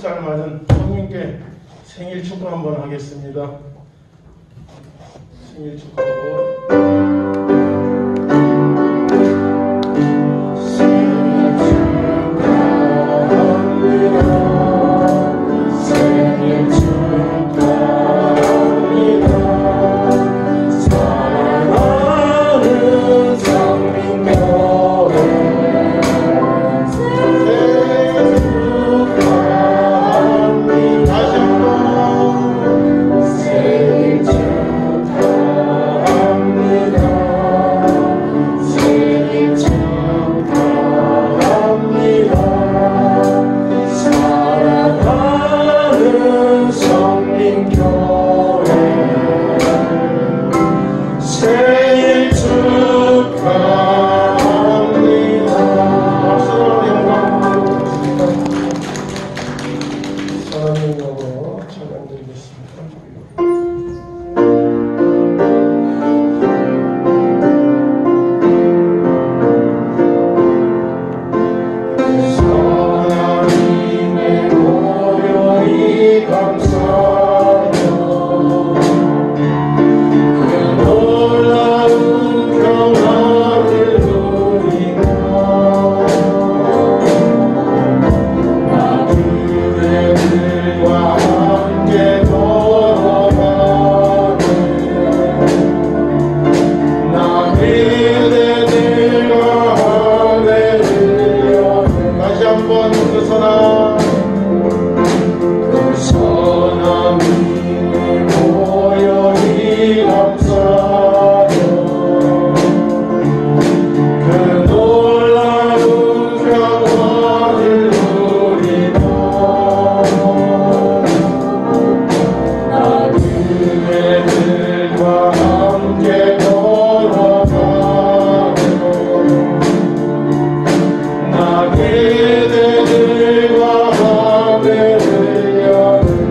10살 맞은 성님께 생일 축하 한번 하겠습니다. 생일 축하하고. 그대들과 함께 들려는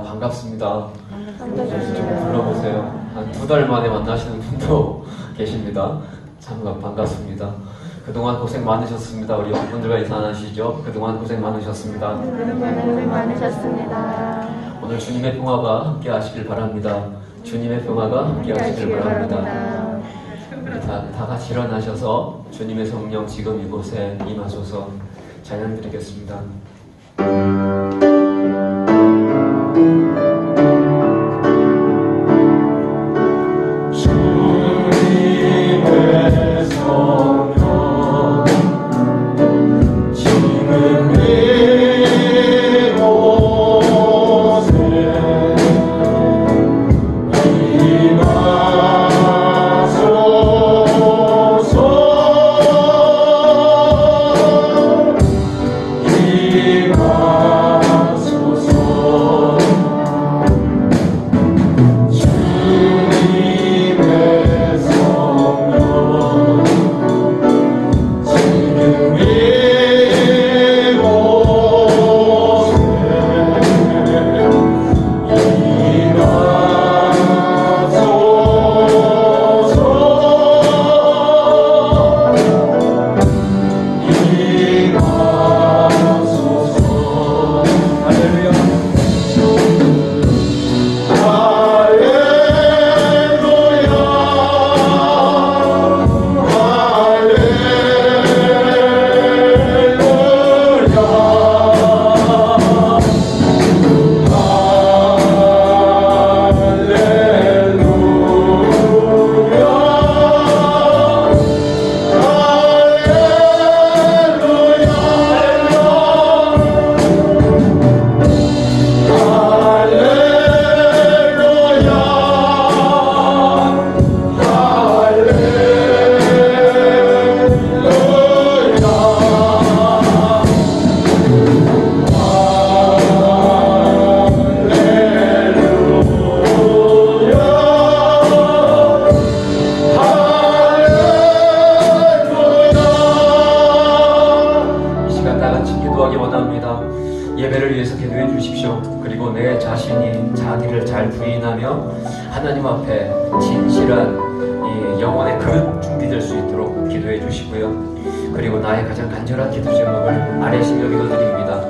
반갑습니다. 좀 불러보세요. 한 2달 만에 만나시는 분도 계십니다. 참 반갑습니다. 그동안 고생 많으셨습니다. 우리 여러분들과 인사 안 하시죠? 그동안 고생 많으셨습니다. 고생 많으셨습니다. 오늘 주님의 평화가 함께 하시길 바랍니다. 주님의 평화가 함께 하시길 바랍니다. 우리 다 같이 일어나셔서 주님의 성령 지금 이곳에 임하소서 찬양 드리겠습니다. 주님의 성령 지금 예배를 위해서 기도해 주십시오. 그리고 내 자신이 자기를 잘 부인하며 하나님 앞에 진실한 이 영혼의 그릇 준비될 수 있도록 기도해 주시고요. 그리고 나의 가장 간절한 기도 제목을 아래시며 기도드립니다.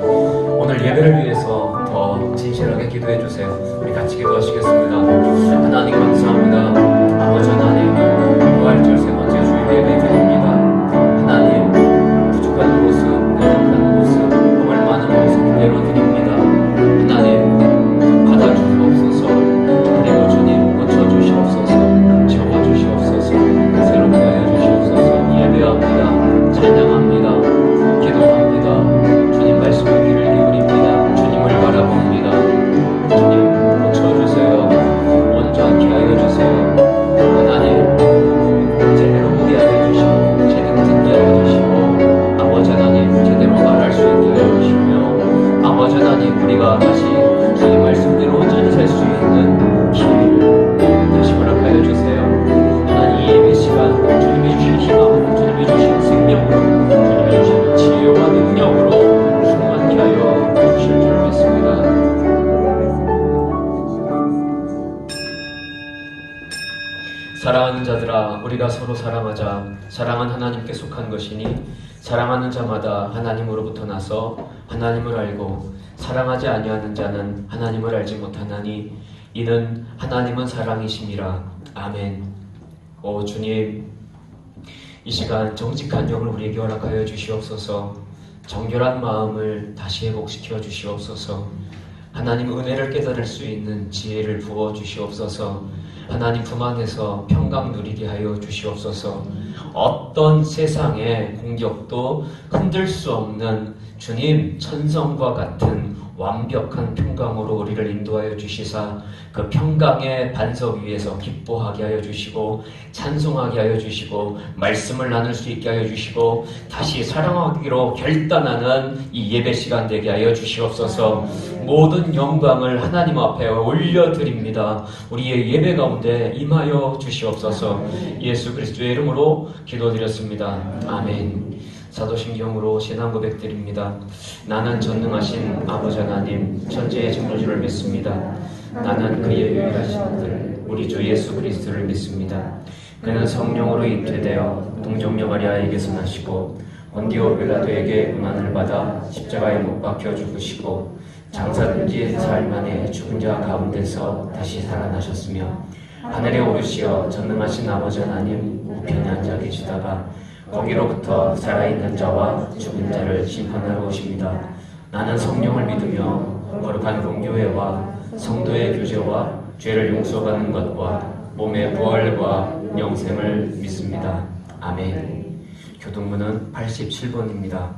오늘 예배를 위해서 더 진실하게 기도해 주세요. 우리 같이 기도하시겠습니다. 하나님 감사합니다. 아버지 하나님, 부활절 세 번째 주일 예배 드립니다. 하나님, 부족한 모습, 연약한 모습, 허물 많은 모습 그대로 드립니다. 하나님, 받아주시옵소서. 그리고 주님, 고쳐주시옵소서. 채워주시옵소서. 새롭게 하여 주시옵소서. 예배합니다. 찬양합니다. 기도합니다. 주님 말씀을 귀를 기울입니다. 주님을 바라봅니다. 주님, 고쳐주세요. 온전케 하여 주세요. 하나님, 제대로 보게 하여 주시고 제대로 듣게 하여 주시고 아버지 하나님, 제대로 말할 수 있게 하여 주시며 아버지 하나님, 우리가 다시 주님 말씀대로 온전히 살 수 있는 기회를 다시 허락하여 주세요. 하나님, 이 예배 시간 주님이 주신 희망으로, 주님이 주신 생명으로, 주님이 주신 지혜와 능력으로 충만케 하여 주실 줄 믿습니다. 사랑하는 자들아, 우리가 서로 사랑하자. 사랑은 하나님께 속한 것이니 사랑하는 자마다 하나님으로부터 나서 하나님을 알고 사랑하지 아니하는 자는 하나님을 알지 못하나니 이는 하나님은 사랑이심이라. 아멘. 오 주님, 이 시간 정직한 영을 우리에게 허락하여 주시옵소서. 정결한 마음을 다시 회복시켜 주시옵소서. 하나님 은혜를 깨달을 수 있는 지혜를 부어 주시옵소서. 하나님 품 안에서 평강 누리게 하여 주시옵소서. 어떤 세상의 공격도 흔들 수 없는 주님 천성과 같은 완벽한 평강으로 우리를 인도하여 주시사 그 평강의 반석 위에서 기뻐하게 하여 주시고 찬송하게 하여 주시고 말씀을 나눌 수 있게 하여 주시고 다시 사랑하기로 결단하는 이 예배 시간 되게 하여 주시옵소서. 모든 영광을 하나님 앞에 올려드립니다. 우리의 예배 가운데 임하여 주시옵소서. 예수 그리스도의 이름으로 기도드렸습니다. 아멘. 사도신경으로 신앙 고백드립니다. 나는 전능하신 아버지 하나님 천지의 창조주를 믿습니다. 나는 그의 유일하신 아들 우리 주 예수 그리스도를 믿습니다. 그는 성령으로 잉태되어 동정녀 마리아에게서 나시고 본디오 빌라도에게 고난을 받아 십자가에 못 박혀 죽으시고 장사지 사흘 만에 죽은 자 가운데서 다시 살아나셨으며 하늘에 오르시어 전능하신 아버지 하나님 우편에 앉아 계시다가 거기로부터 살아있는 자와 죽은 자를 심판하러 오십니다. 나는 성령을 믿으며 거룩한 공교회와 성도의 교제와 죄를 용서받는 것과 몸의 부활과 영생을 믿습니다. 아멘. 교동문은 87번입니다.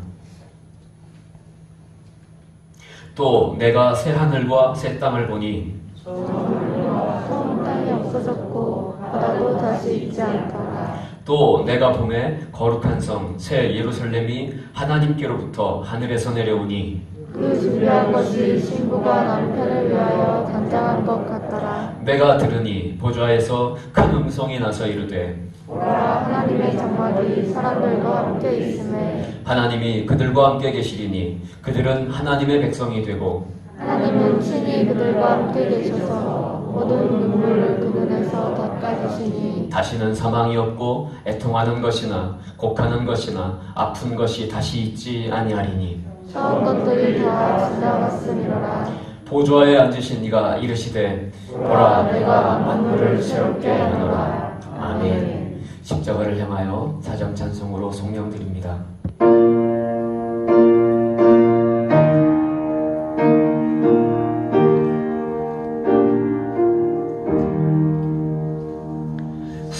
또 내가 새 하늘과 새 땅을 보니 처음 땅이 없어졌고 바다도 다시 있지 않더라. 또 내가 봄에 거룩한 성 새 예루살렘이 하나님께로부터 하늘에서 내려오니 그 준비한 것이 신부가 남편을 위하여 단장한 것 같더라. 내가 들으니 보좌에서 큰 음성이 나서 이르되 보라, 하나님의 장막이 사람들과 함께 있음에 하나님이 그들과 함께 계시리니 그들은 하나님의 백성이 되고 하나님은 친히 그들과 함께 계셔서 모든 눈물을 그 눈에서 닦아주시니 다시는 사망이 없고 애통하는 것이나 곡하는 것이나 아픈 것이 다시 있지 아니하리니 처음 것들이 다 지나갔으니라. 보좌에 앉으신 이가 이르시되 보라 내가 만물을 새롭게 하노라. 아멘. 십자가를 향하여 사정 찬송으로 송영드립니다.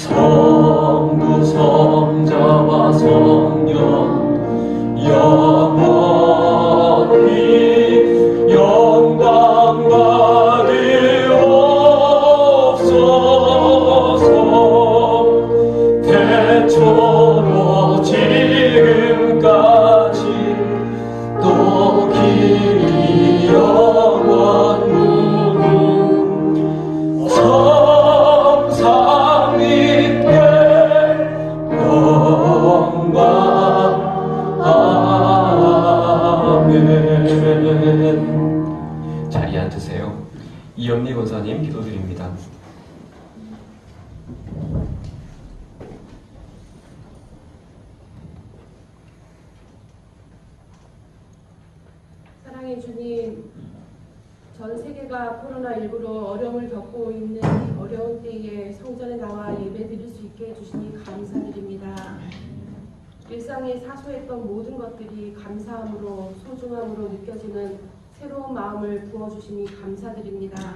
성부 성자와 성령 영원히 영광 받으옵소서. 태초로 지금까지 또 길이 영원히 성삼 있게 영광. 아멘. 자리에 앉으세요. 이연미 권사님 기도드립니다. 사랑의 주님, 전 세계가 코로나19로 어려움을 겪고 있는 어려운 때에 성전에 나와 예배드릴 수 있게 해주시니 감사드립니다. 일상에 사소했던 모든 것들이 감사함으로 소중함으로 느껴지는 새로운 마음을 부어주시니 감사드립니다.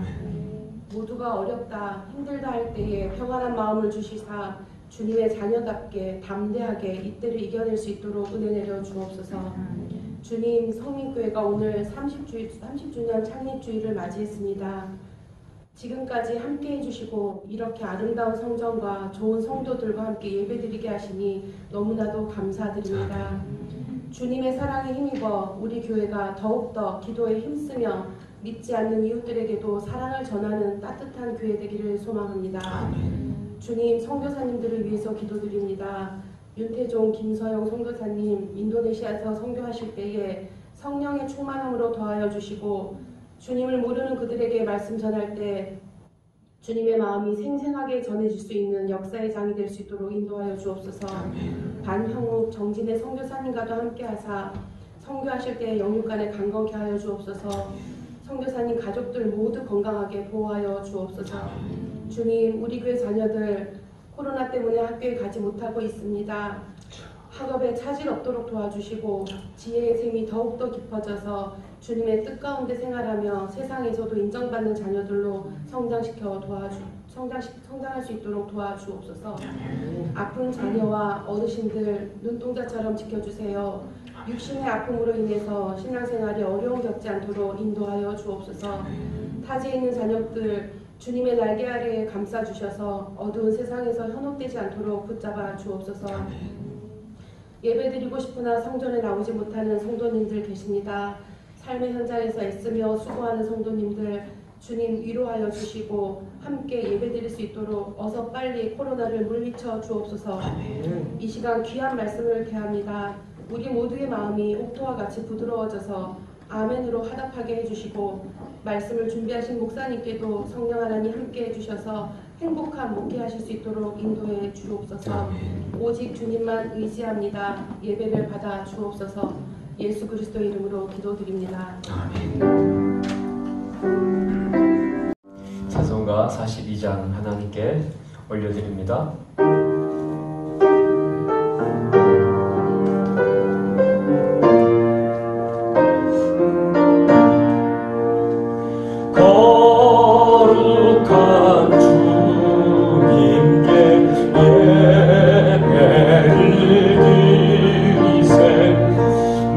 모두가 어렵다 힘들다 할 때에 평안한 마음을 주시사 주님의 자녀답게 담대하게 이때를 이겨낼 수 있도록 은혜 내려 주옵소서. 주님, 성민교회가 오늘 30주년 창립주일을 맞이했습니다. 지금까지 함께 해주시고 이렇게 아름다운 성전과 좋은 성도들과 함께 예배드리게 하시니 너무나도 감사드립니다. 주님의 사랑에 힘입어 우리 교회가 더욱더 기도에 힘쓰며 믿지 않는 이웃들에게도 사랑을 전하는 따뜻한 교회 되기를 소망합니다. 주님, 선교사님들을 위해서 기도드립니다. 윤태종, 김서영 선교사님 인도네시아에서 선교하실 때에 성령의 충만함으로 더하여 주시고 주님을 모르는 그들에게 말씀 전할 때 주님의 마음이 생생하게 전해질 수 있는 역사의 장이 될 수 있도록 인도하여 주옵소서. 반형욱, 정진의 선교사님과도 함께 하사 선교하실 때 영육간에 강건케 하여 주옵소서. 선교사님 가족들 모두 건강하게 보호하여 주옵소서. 주님, 우리 교회 자녀들 코로나 때문에 학교에 가지 못하고 있습니다. 학업에 차질 없도록 도와주시고 지혜의 샘이 더욱더 깊어져서 주님의 뜻 가운데 생활하며 세상에서도 인정받는 자녀들로 성장할 수 있도록 도와주옵소서. 아픈 자녀와 어르신들 눈동자처럼 지켜주세요. 육신의 아픔으로 인해서 신앙생활이 어려움 겪지 않도록 인도하여 주옵소서. 타지에 있는 자녀들 주님의 날개 아래에 감싸주셔서 어두운 세상에서 현혹되지 않도록 붙잡아 주옵소서. 예배드리고 싶으나 성전에 나오지 못하는 성도님들 계십니다. 삶의 현장에서 애쓰며 수고하는 성도님들 주님 위로하여 주시고 함께 예배드릴 수 있도록 어서 빨리 코로나를 물리쳐 주옵소서. 이 시간 귀한 말씀을 대합니다. 우리 모두의 마음이 옥토와 같이 부드러워져서 아멘으로 화답하게 해주시고 말씀을 준비하신 목사님께도 성령 하나님 함께 해주셔서 행복한 목회하실 수 있도록 인도해 주옵소서. 오직 주님만 의지합니다. 예배를 받아 주옵소서. 예수 그리스도의 이름으로 기도드립니다. 아멘. 찬송가 42장 하나님께 올려드립니다. 거룩한 주님께 예배를 드리세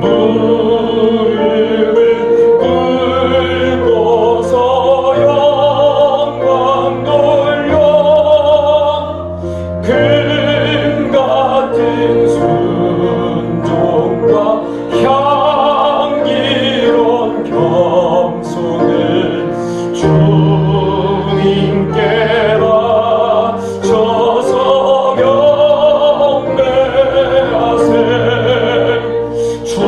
무릎을 꿇고서 영광 돌려 금 같은 순종과 향기로운 겸손을 주님께 바쳐서 경배하세 주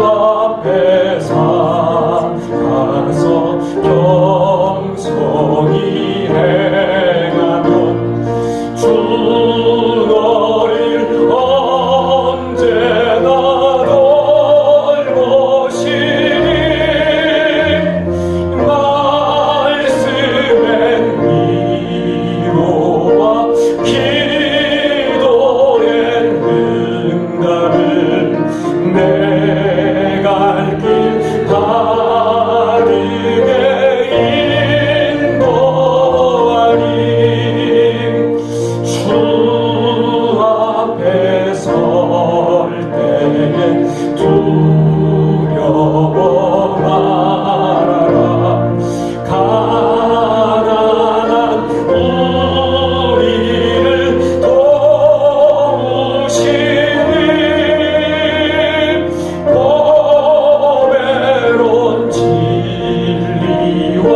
앞에 살아서 겸손히 행하면 주 너를 언제나 돌보시니 말씀엔 위로와 기도엔 응답을 내 갈 길 바르게 인도하리 주 앞에 설 때에 두려워 말아라 가난한 우리를 도우시니 보배로운 진리와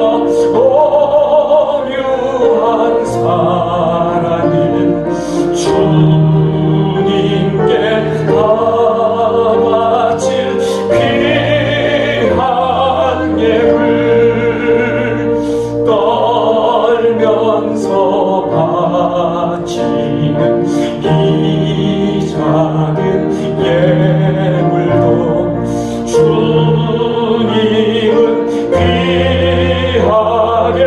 오묘한 사랑을 주님께 다 바칠 귀한 예물 떨면서 바치는 이 작은 예물도 주님은 귀하게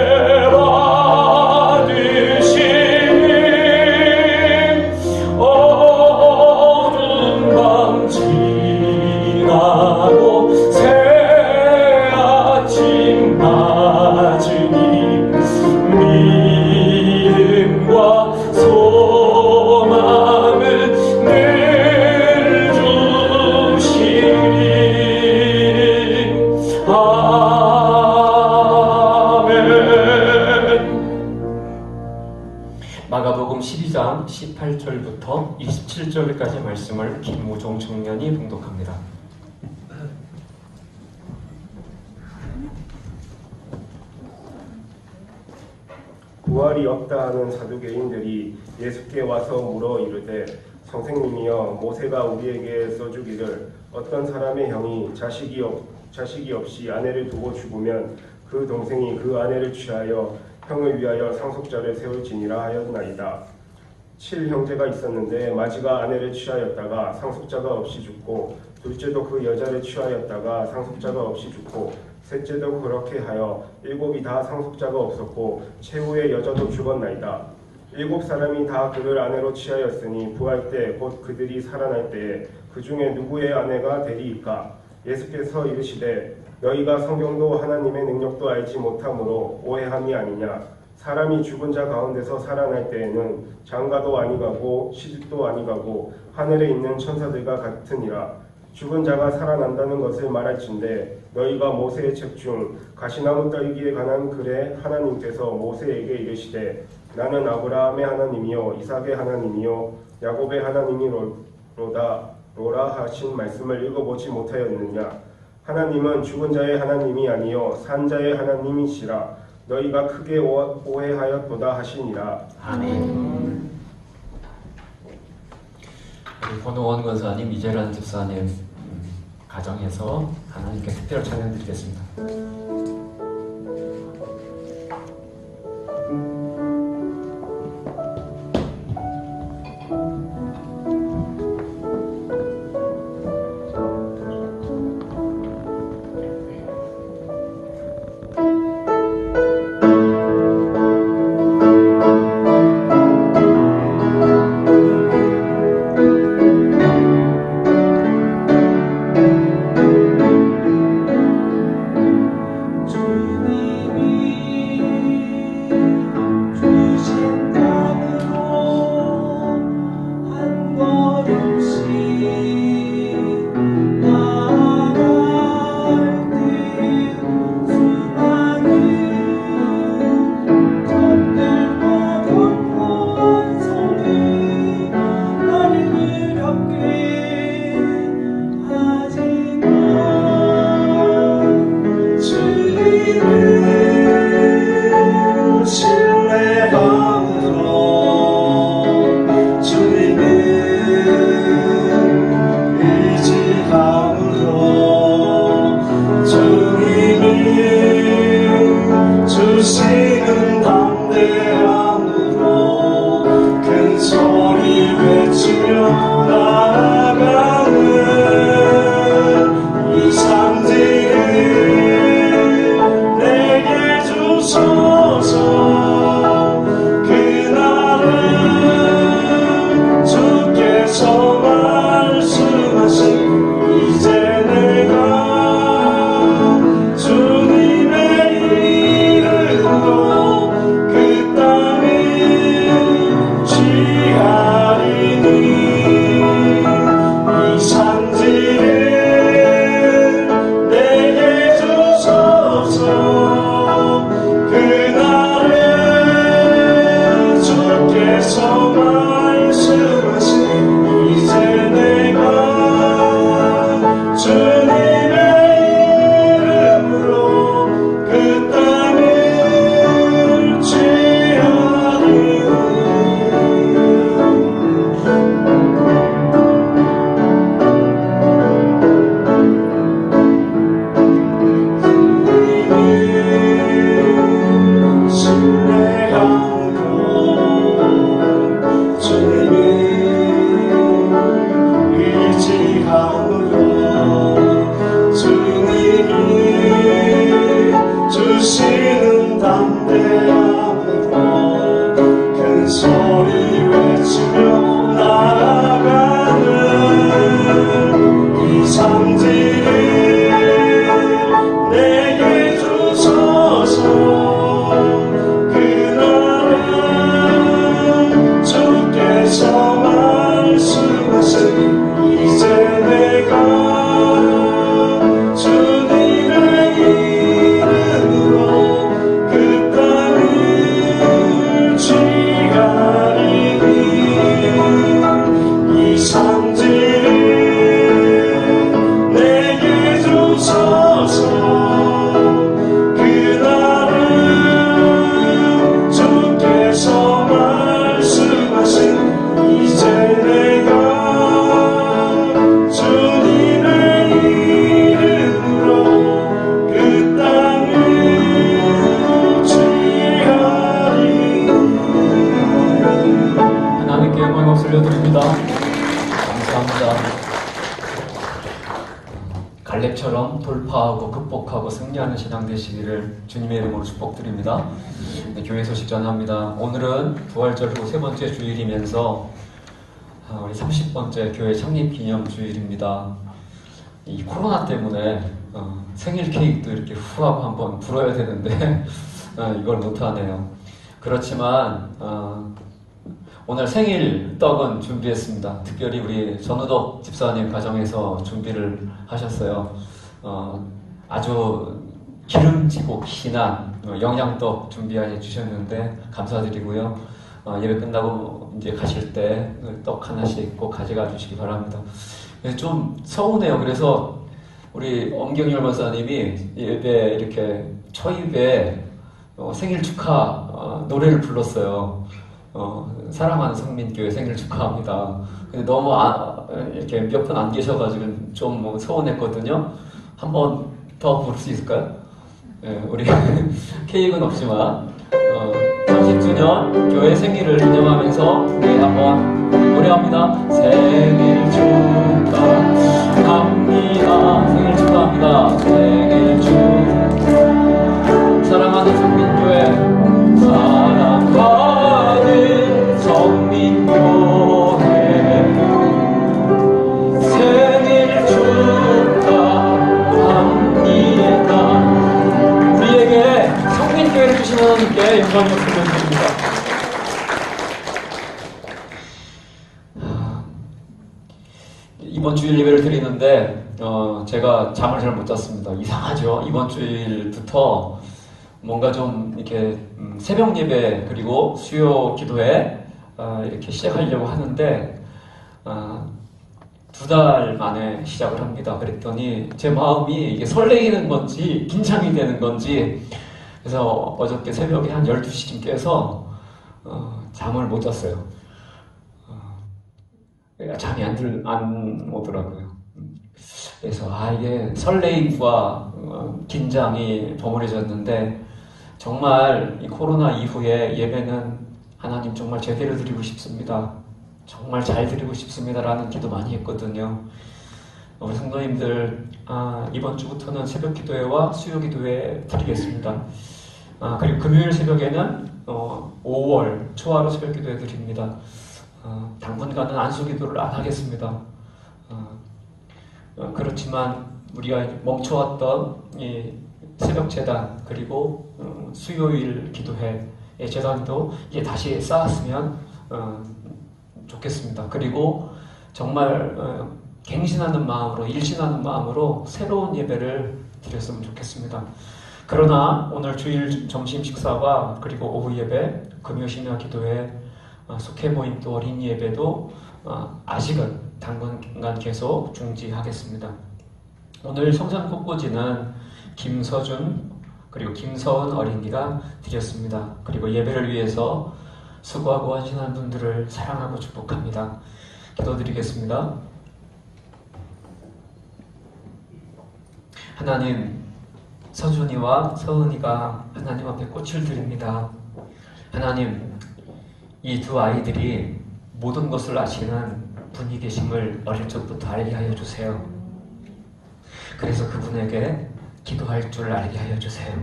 받으시니 어두운 밤 지나고 새 아침 맞으니 믿음과 소망을 늘 주시니 아멘. 마가복음 12장 18절부터 27절까지 말씀을 김무종 청년이 봉독합니다. 부활이 없다 하는 사두개인들이 예수께 와서 물어 이르되 선생님이여 모세가 우리에게 써주기를 어떤 사람의 형이 자식이 없이 아내를 두고 죽으면 그 동생이 그 아내를 취하여 형을 위하여 상속자를 세울지니라 하였나이다. 7형제가 있었는데 마지가 아내를 취하였다가 상속자가 없이 죽고 둘째도 그 여자를 취하였다가 상속자가 없이 죽고 셋째도 그렇게 하여 7이 다 상속자가 없었고 최후의 여자도 죽었나이다. 7사람이 다 그를 아내로 취하였으니 부활 때 곧 그들이 살아날 때에 그 중에 누구의 아내가 되리이까? 예수께서 이르시되 너희가 성경도 하나님의 능력도 알지 못함으로 오해함이 아니냐. 사람이 죽은 자 가운데서 살아날 때에는 장가도 아니가고 시집도 아니가고 하늘에 있는 천사들과 같으니라. 죽은 자가 살아난다는 것을 말할진대 너희가 모세의 책 중 가시나무 떨기에 관한 글에 하나님께서 모세에게 이르시되 나는 아브라함의 하나님이요 이삭의 하나님이요 야곱의 하나님이로다 로라 하신 말씀을 읽어보지 못하였느냐. 하나님은 죽은 자의 하나님이 아니요 산 자의 하나님이시라. 너희가 크게 오해하였도다 하시니라. 아멘. 우리 권호원 권사님, 이재란 집사님 가정에서 하나님께 특별 찬양 드리겠습니다. 올려드립니다. 감사합니다. 갈렙처럼 돌파하고 극복하고 승리하는 신앙 되시기를 주님의 이름으로 축복드립니다. 네, 교회 소식 전합니다. 오늘은 부활절 후 세 번째 주일이면서 우리 30번째 교회 창립 기념 주일입니다. 이 코로나 때문에 생일 케이크도 이렇게 후하고 한번 불어야 되는데 이걸 못하네요. 그렇지만 오늘 생일 떡은 준비했습니다. 특별히 우리 전우덕 집사님 가정에서 준비를 하셨어요. 아주 기름지고 진한 영양떡 준비해 주셨는데 감사드리고요. 예배 끝나고 이제 가실 때 떡 하나씩 꼭 가져가 주시기 바랍니다. 좀 서운해요. 그래서 우리 엄경열 목사님이 예배 이렇게 초입에 생일 축하 노래를 불렀어요. 사랑하는 성민교회 생일 축하합니다. 근데 너무 이렇게 몇 분 안 계셔가지고 좀 서운했거든요. 한 번 더 부를 수 있을까요? 네, 우리 케이크는 없지만 30주년 교회 생일을 기념하면서 우리 한번 노래합니다. 생일 축하합니다. 생일 축하합니다. 생일 사랑하는 성민교회, 사랑하는 성민교회, 생일 축하합니다. 우리에게 성민교회를 주신 하나님께 영광을 돌려드립니다. 이번 주일 예배를 드리는데 제가 잠을 잘 못 잤습니다. 이상하죠? 이번 주일부터 뭔가 좀 이렇게 새벽 예배 그리고 수요 기도회 이렇게 시작하려고 하는데 2달 만에 시작을 합니다. 그랬더니 제 마음이 이게 설레이는 건지 긴장이 되는 건지 그래서 어저께 새벽에 한 12시쯤 깨서 잠을 못 잤어요. 잠이 안 오더라고요. 그래서 이게 설레임과 긴장이 버무려졌는데 정말 이 코로나 이후에 예배는 하나님 정말 제대로 드리고 싶습니다. 정말 잘 드리고 싶습니다라는 기도 많이 했거든요. 우리 성도님들 이번 주부터는 새벽 기도회와 수요 기도회 드리겠습니다. 그리고 금요일 새벽에는 5월 초하루 새벽 기도회 드립니다. 당분간은 안수 기도를 안 하겠습니다. 그렇지만 우리가 멈춰왔던 이 새벽 재단 그리고 수요일 기도회의 재단도 이제 다시 쌓았으면 좋겠습니다. 그리고 정말 갱신하는 마음으로 일신하는 마음으로 새로운 예배를 드렸으면 좋겠습니다. 그러나 오늘 주일 점심 식사와 그리고 오후 예배, 금요 심야 기도회, 속해 모임 또 어린 예배도 아직은 당분간 계속 중지하겠습니다. 오늘 성전 꽃꽂이는 김서준 그리고 김서은 어린이가 드렸습니다. 그리고 예배를 위해서 수고하고 헌신한 분들을 사랑하고 축복합니다. 기도드리겠습니다. 하나님, 서준이와 서은이가 하나님 앞에 꽃을 드립니다. 하나님, 이 두 아이들이 모든 것을 아시는 분이 계심을 어릴 적부터 알게 하여 주세요. 그래서 그분에게 기도할 줄 알게 하여 주세요.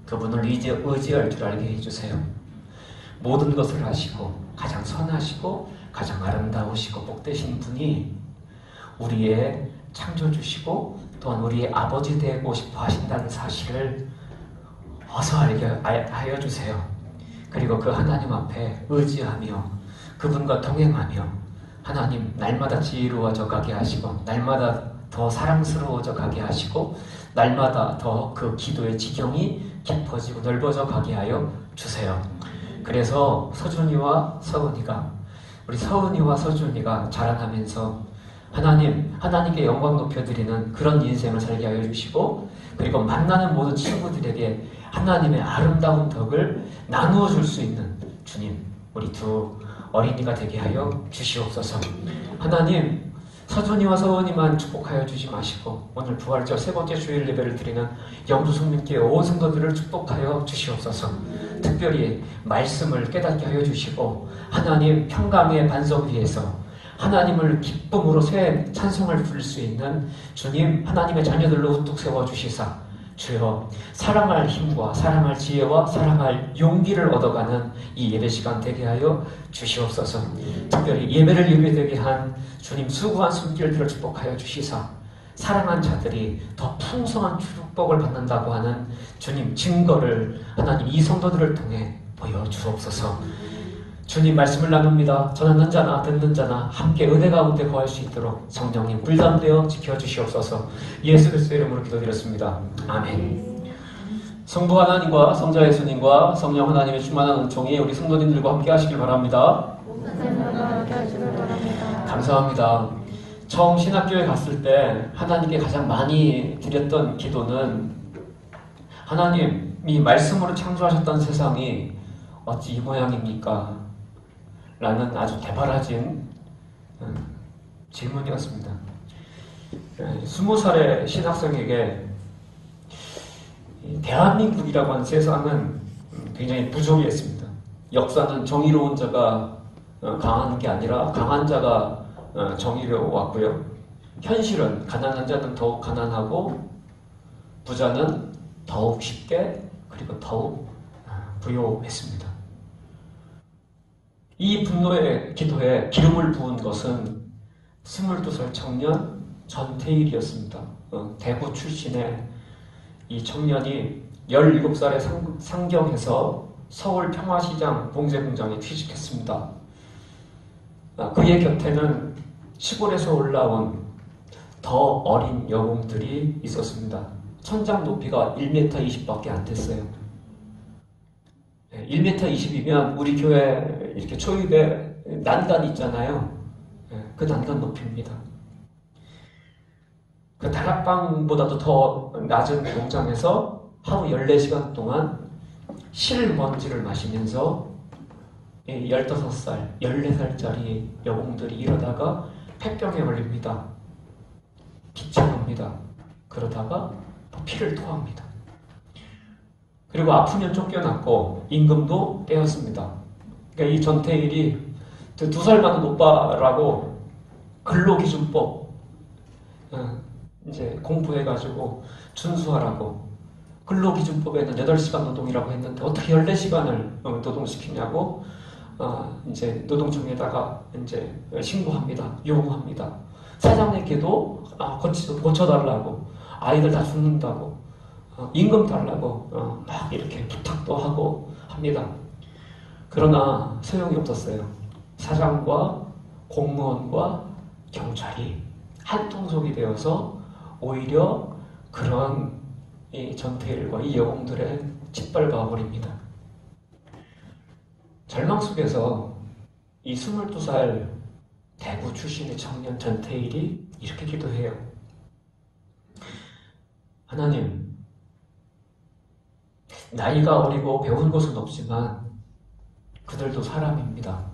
그분을 의지할 줄 알게 해주세요. 모든 것을 아시고 가장 선하시고 가장 아름다우시고 복되신 분이 우리의 창조주시고 또한 우리의 아버지 되고 싶어 하신다는 사실을 어서 알게 하여 주세요. 그리고 그 하나님 앞에 의지하며 그분과 동행하며 하나님 날마다 지혜로워져 가게 하시고 날마다 더 사랑스러워져 가게 하시고 날마다 더 그 기도의 지경이 깊어지고 넓어져 가게 하여 주세요. 그래서 서준이와 서은이가 우리 서은이와 서준이가 자라나면서 하나님께 영광 높여드리는 그런 인생을 살게 하여 주시고 그리고 만나는 모든 친구들에게 하나님의 아름다운 덕을 나누어 줄 수 있는 주님 우리 두 어린이가 되게 하여 주시옵소서. 하나님 서준이와 서은이만 축복하여 주지 마시고 오늘 부활절 세 번째 주일 예배를 드리는 영주성민교회 온 성도들을 축복하여 주시옵소서. 특별히 말씀을 깨닫게 하여 주시고 하나님 평강의 반석 위에서 하나님을 기쁨으로 새 찬송을 부를 수 있는 주님 하나님의 자녀들로 우뚝 세워주시사 주여 사랑할 힘과 사랑할 지혜와 사랑할 용기를 얻어가는 이 예배 시간 되게 하여 주시옵소서. 특별히 예배를 예배되게 한 주님 수고한 손길들을 축복하여 주시사 사랑한 자들이 더 풍성한 축복을 받는다고 하는 주님 증거를 하나님 이 성도들을 통해 보여주옵소서. 주님 말씀을 나눕니다. 전하는 자나 듣는 자나 함께 은혜 가운데 거할 수 있도록 성령님 불담되어 지켜주시옵소서. 예수 그리스도의 이름으로 기도드렸습니다. 아멘. 성부 하나님과 성자 예수님과 성령 하나님의 충만한 은총이 우리 성도님들과 함께 하시길 바랍니다. 감사합니다. 처음 신학교에 갔을 때 하나님께 가장 많이 드렸던 기도는 하나님 이 말씀으로 창조하셨던 세상이 어찌 이 모양입니까? 라는 아주 대바라진 질문이었습니다. 20살의 신학생에게 대한민국이라고 하는 세상은 굉장히 부조리했습니다. 역사는 정의로운 자가 강한 게 아니라 강한 자가 정의로웠고요. 현실은 가난한 자는 더욱 가난하고 부자는 더욱 쉽게 그리고 더욱 부요했습니다. 이 분노의 기도에 기름을 부은 것은 22살 청년 전태일이었습니다. 대구 출신의 이 청년이 17살에 상경해서 서울 평화시장 봉제공장에 취직했습니다. 그의 곁에는 시골에서 올라온 더 어린 여공들이 있었습니다. 천장 높이가 1m 20밖에 안 됐어요. 1m 20이면 우리 교회 이렇게 초입에 난간 있잖아요. 그 난간 높이입니다. 그 다락방보다도 더 낮은 농장에서 하루 14시간 동안 실먼지를 마시면서 15살, 14살짜리 여공들이 이러다가 폐병에 걸립니다. 기침합니다. 그러다가 피를 토합니다. 그리고 아프면 쫓겨났고 임금도 떼었습니다. 그러니까 이 전태일이 2살 많은 오빠라고 근로기준법 이제 공부해가지고 준수하라고 근로기준법에는 8시간 노동이라고 했는데 어떻게 14시간을 노동시키냐고 이제 노동청에다가 이제 신고합니다. 요구합니다. 사장님께도 고쳐달라고 아이들 다 죽는다고 임금 달라고 막 이렇게 부탁도 하고 합니다. 그러나 소용이 없었어요. 사장과 공무원과 경찰이 한통속이 되어서 오히려 그런 이 전태일과 이 여공들의 짓밟아 버립니다. 절망 속에서 이 22살 대구 출신의 청년 전태일이 이렇게 기도해요. 하나님, 나이가 어리고 배운 것은 없지만 그들도 사람입니다.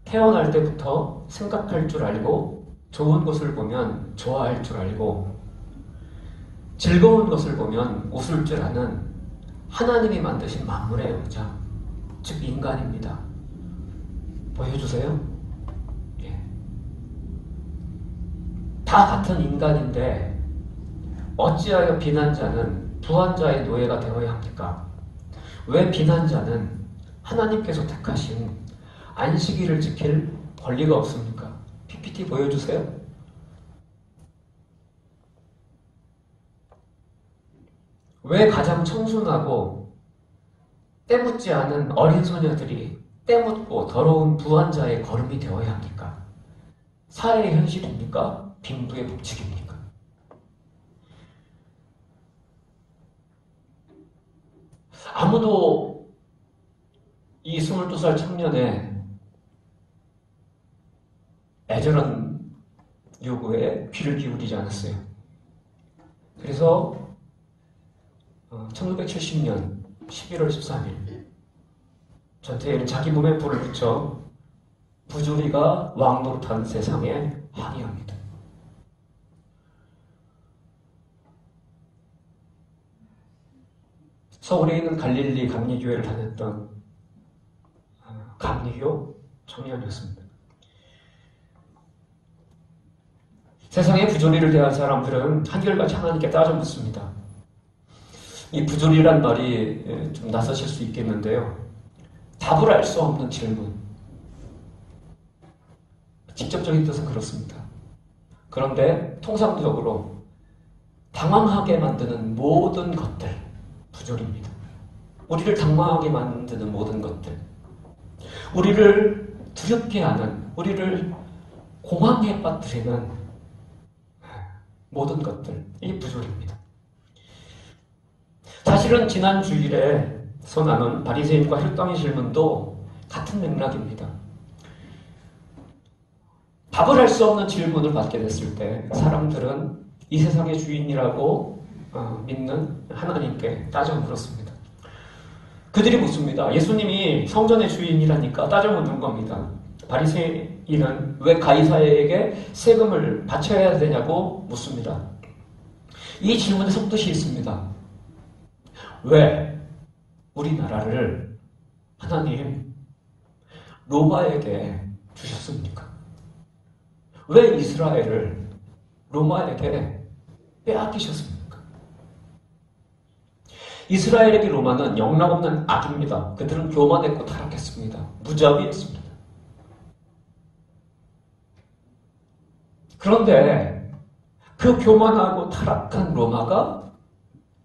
태어날 때부터 생각할 줄 알고 좋은 것을 보면 좋아할 줄 알고 즐거운 것을 보면 웃을 줄 아는 하나님이 만드신 만물의 영장, 즉 인간입니다. 보여주세요. 예. 다 같은 인간인데 어찌하여 비난자는 부한자의 노예가 되어야 합니까? 왜 비난자는 하나님께서 택하신 안식일을 지킬 권리가 없습니까? PPT 보여주세요. 왜 가장 청순하고 때묻지 않은 어린 소녀들이 때묻고 더러운 부한자의 걸음이 되어야 합니까? 사회의 현실입니까? 빈부의 법칙입니까? 아무도 이 22살 청년의 애절한 요구에 귀를 기울이지 않았어요. 그래서 1970년 11월 13일 전태일은 자기 몸에 불을 붙여 부조리가 왕노릇한 세상에 항의합니다. 서울에 있는 갈릴리 감리교회를 다녔던 감리교 청년이었습니다. 세상의 부조리를 대한 사람들은 한결같이 하나님께 따져 묻습니다. 이 부조리란 말이 좀 낯서실 수 있겠는데요. 답을 알 수 없는 질문. 직접적인 뜻은 그렇습니다. 그런데 통상적으로 당황하게 만드는 모든 것들, 부조리입니다. 우리를 당황하게 만드는 모든 것들, 우리를 두렵게 하는, 우리를 공황에 빠뜨리는 모든 것들, 이 부조리입니다. 사실은 지난 주일에서 나눈 바리새인과 혈당의 질문도 같은 맥락입니다. 답을 할 수 없는 질문을 받게 됐을 때 사람들은 이 세상의 주인이라고 믿는 하나님께 따져 물었습니다. 그들이 묻습니다. 예수님이 성전의 주인이라니까 따져 묻는 겁니다. 바리새인은 왜 가이사에게 세금을 바쳐야 되냐고 묻습니다. 이 질문에 속뜻이 있습니다. 왜 우리나라를 하나님 로마에게 주셨습니까? 왜 이스라엘을 로마에게 빼앗기셨습니까? 이스라엘에게 로마는 영락없는 악입니다. 그들은 교만했고 타락했습니다. 무자비했습니다. 그런데 그 교만하고 타락한 로마가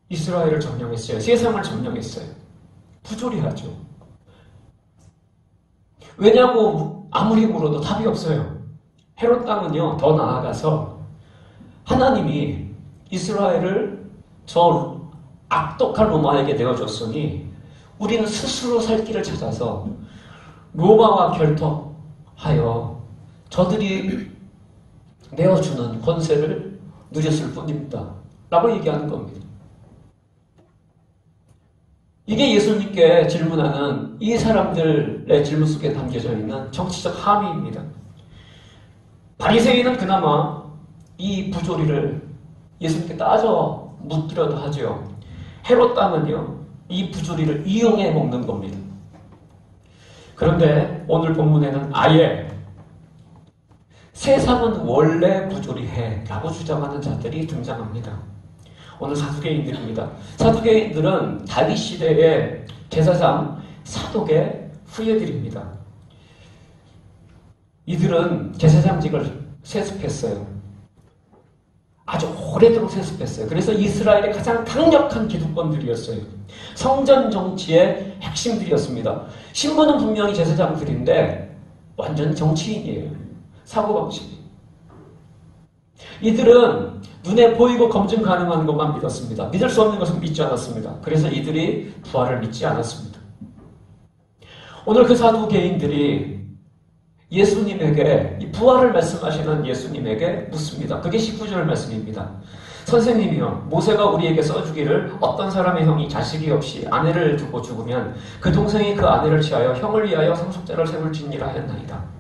이스라엘을 점령했어요. 세상을 점령했어요. 부조리하죠. 왜냐고 아무리 물어도 답이 없어요. 헤롯 땅은요, 더 나아가서 하나님이 이스라엘을 저 악독한 로마에게 내어줬으니 우리는 스스로 살 길을 찾아서 로마와 결탁하여 저들이 내어주는 권세를 누렸을 뿐입니다. 라고 얘기하는 겁니다. 이게 예수님께 질문하는 이 사람들의 질문 속에 담겨져 있는 정치적 함의입니다. 바리새인은 그나마 이 부조리를 예수님께 따져 묻기라도 하죠. 헤롯 땅은요, 이 부조리를 이용해 먹는 겁니다. 그런데 오늘 본문에는 아예 세상은 원래 부조리해 라고 주장하는 자들이 등장합니다. 오늘 사두개인들입니다. 사두개인들은 다윗 시대의 제사장 사독의 후예들입니다. 이들은 제사장직을 세습했어요. 아주 오래도록 세습했어요. 그래서 이스라엘의 가장 강력한 기득권들이었어요. 성전 정치의 핵심들이었습니다. 신분은 분명히 제사장들인데 완전 정치인이에요. 사고방식이. 이들은 눈에 보이고 검증 가능한 것만 믿었습니다. 믿을 수 없는 것은 믿지 않았습니다. 그래서 이들이 부활을 믿지 않았습니다. 오늘 그 사두개인들이 예수님에게, 이 부활을 말씀하시는 예수님에게 묻습니다. 그게 19절 말씀입니다. 선생님이요, 모세가 우리에게 써주기를 어떤 사람의 형이 자식이 없이 아내를 두고 죽으면 그 동생이 그 아내를 취하여 형을 위하여 상속자를 세울지니라 하였나이다.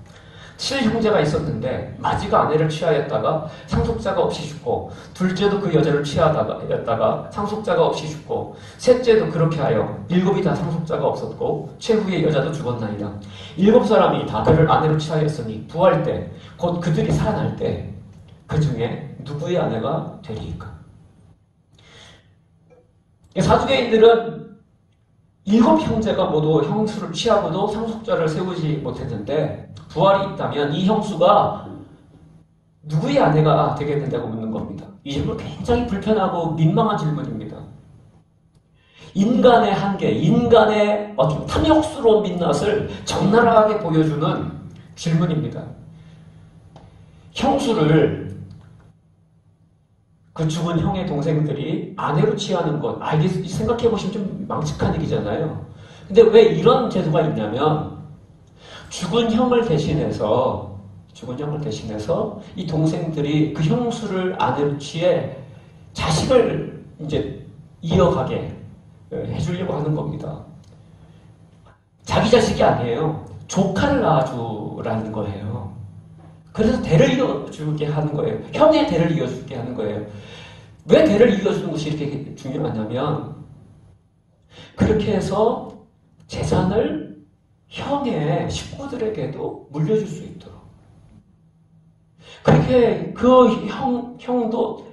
7형제가 있었는데 마지가 아내를 취하였다가 상속자가 없이 죽고, 둘째도 그 여자를 취하였다가 상속자가 없이 죽고, 셋째도 그렇게 하여 7이 다 상속자가 없었고 최후의 여자도 죽었나이다. 7사람이 다 그를 아내로 취하였으니 부활 때, 곧 그들이 살아날 때 그 중에 누구의 아내가 되리까? 사두개인들은 7형제가 모두 형수를 취하고도 상속자를 세우지 못했는데 부활이 있다면 이 형수가 누구의 아내가 되겠는다고 묻는 겁니다. 이 질문 굉장히 불편하고 민망한 질문입니다. 인간의 한계, 인간의 어떤 탐욕스러운 민낯을 적나라하게 보여주는 질문입니다. 형수를 그 죽은 형의 동생들이 아내로 취하는 것, 이게 생각해보시면 좀 망측한 얘기잖아요. 근데 왜 이런 제도가 있냐면 죽은 형을 대신해서 이 동생들이 그 형수를 아내로 취해 자식을 이제 이어가게 해주려고 하는 겁니다. 자기 자식이 아니에요. 조카를 낳아주라는 거예요. 그래서 대를 이어주게 하는 거예요. 형의 대를 이어주게 하는 거예요. 왜 대를 이어주는 것이 이렇게 중요하냐면 그렇게 해서 재산을 형의 식구들에게도 물려줄 수 있도록, 그렇게 그 형도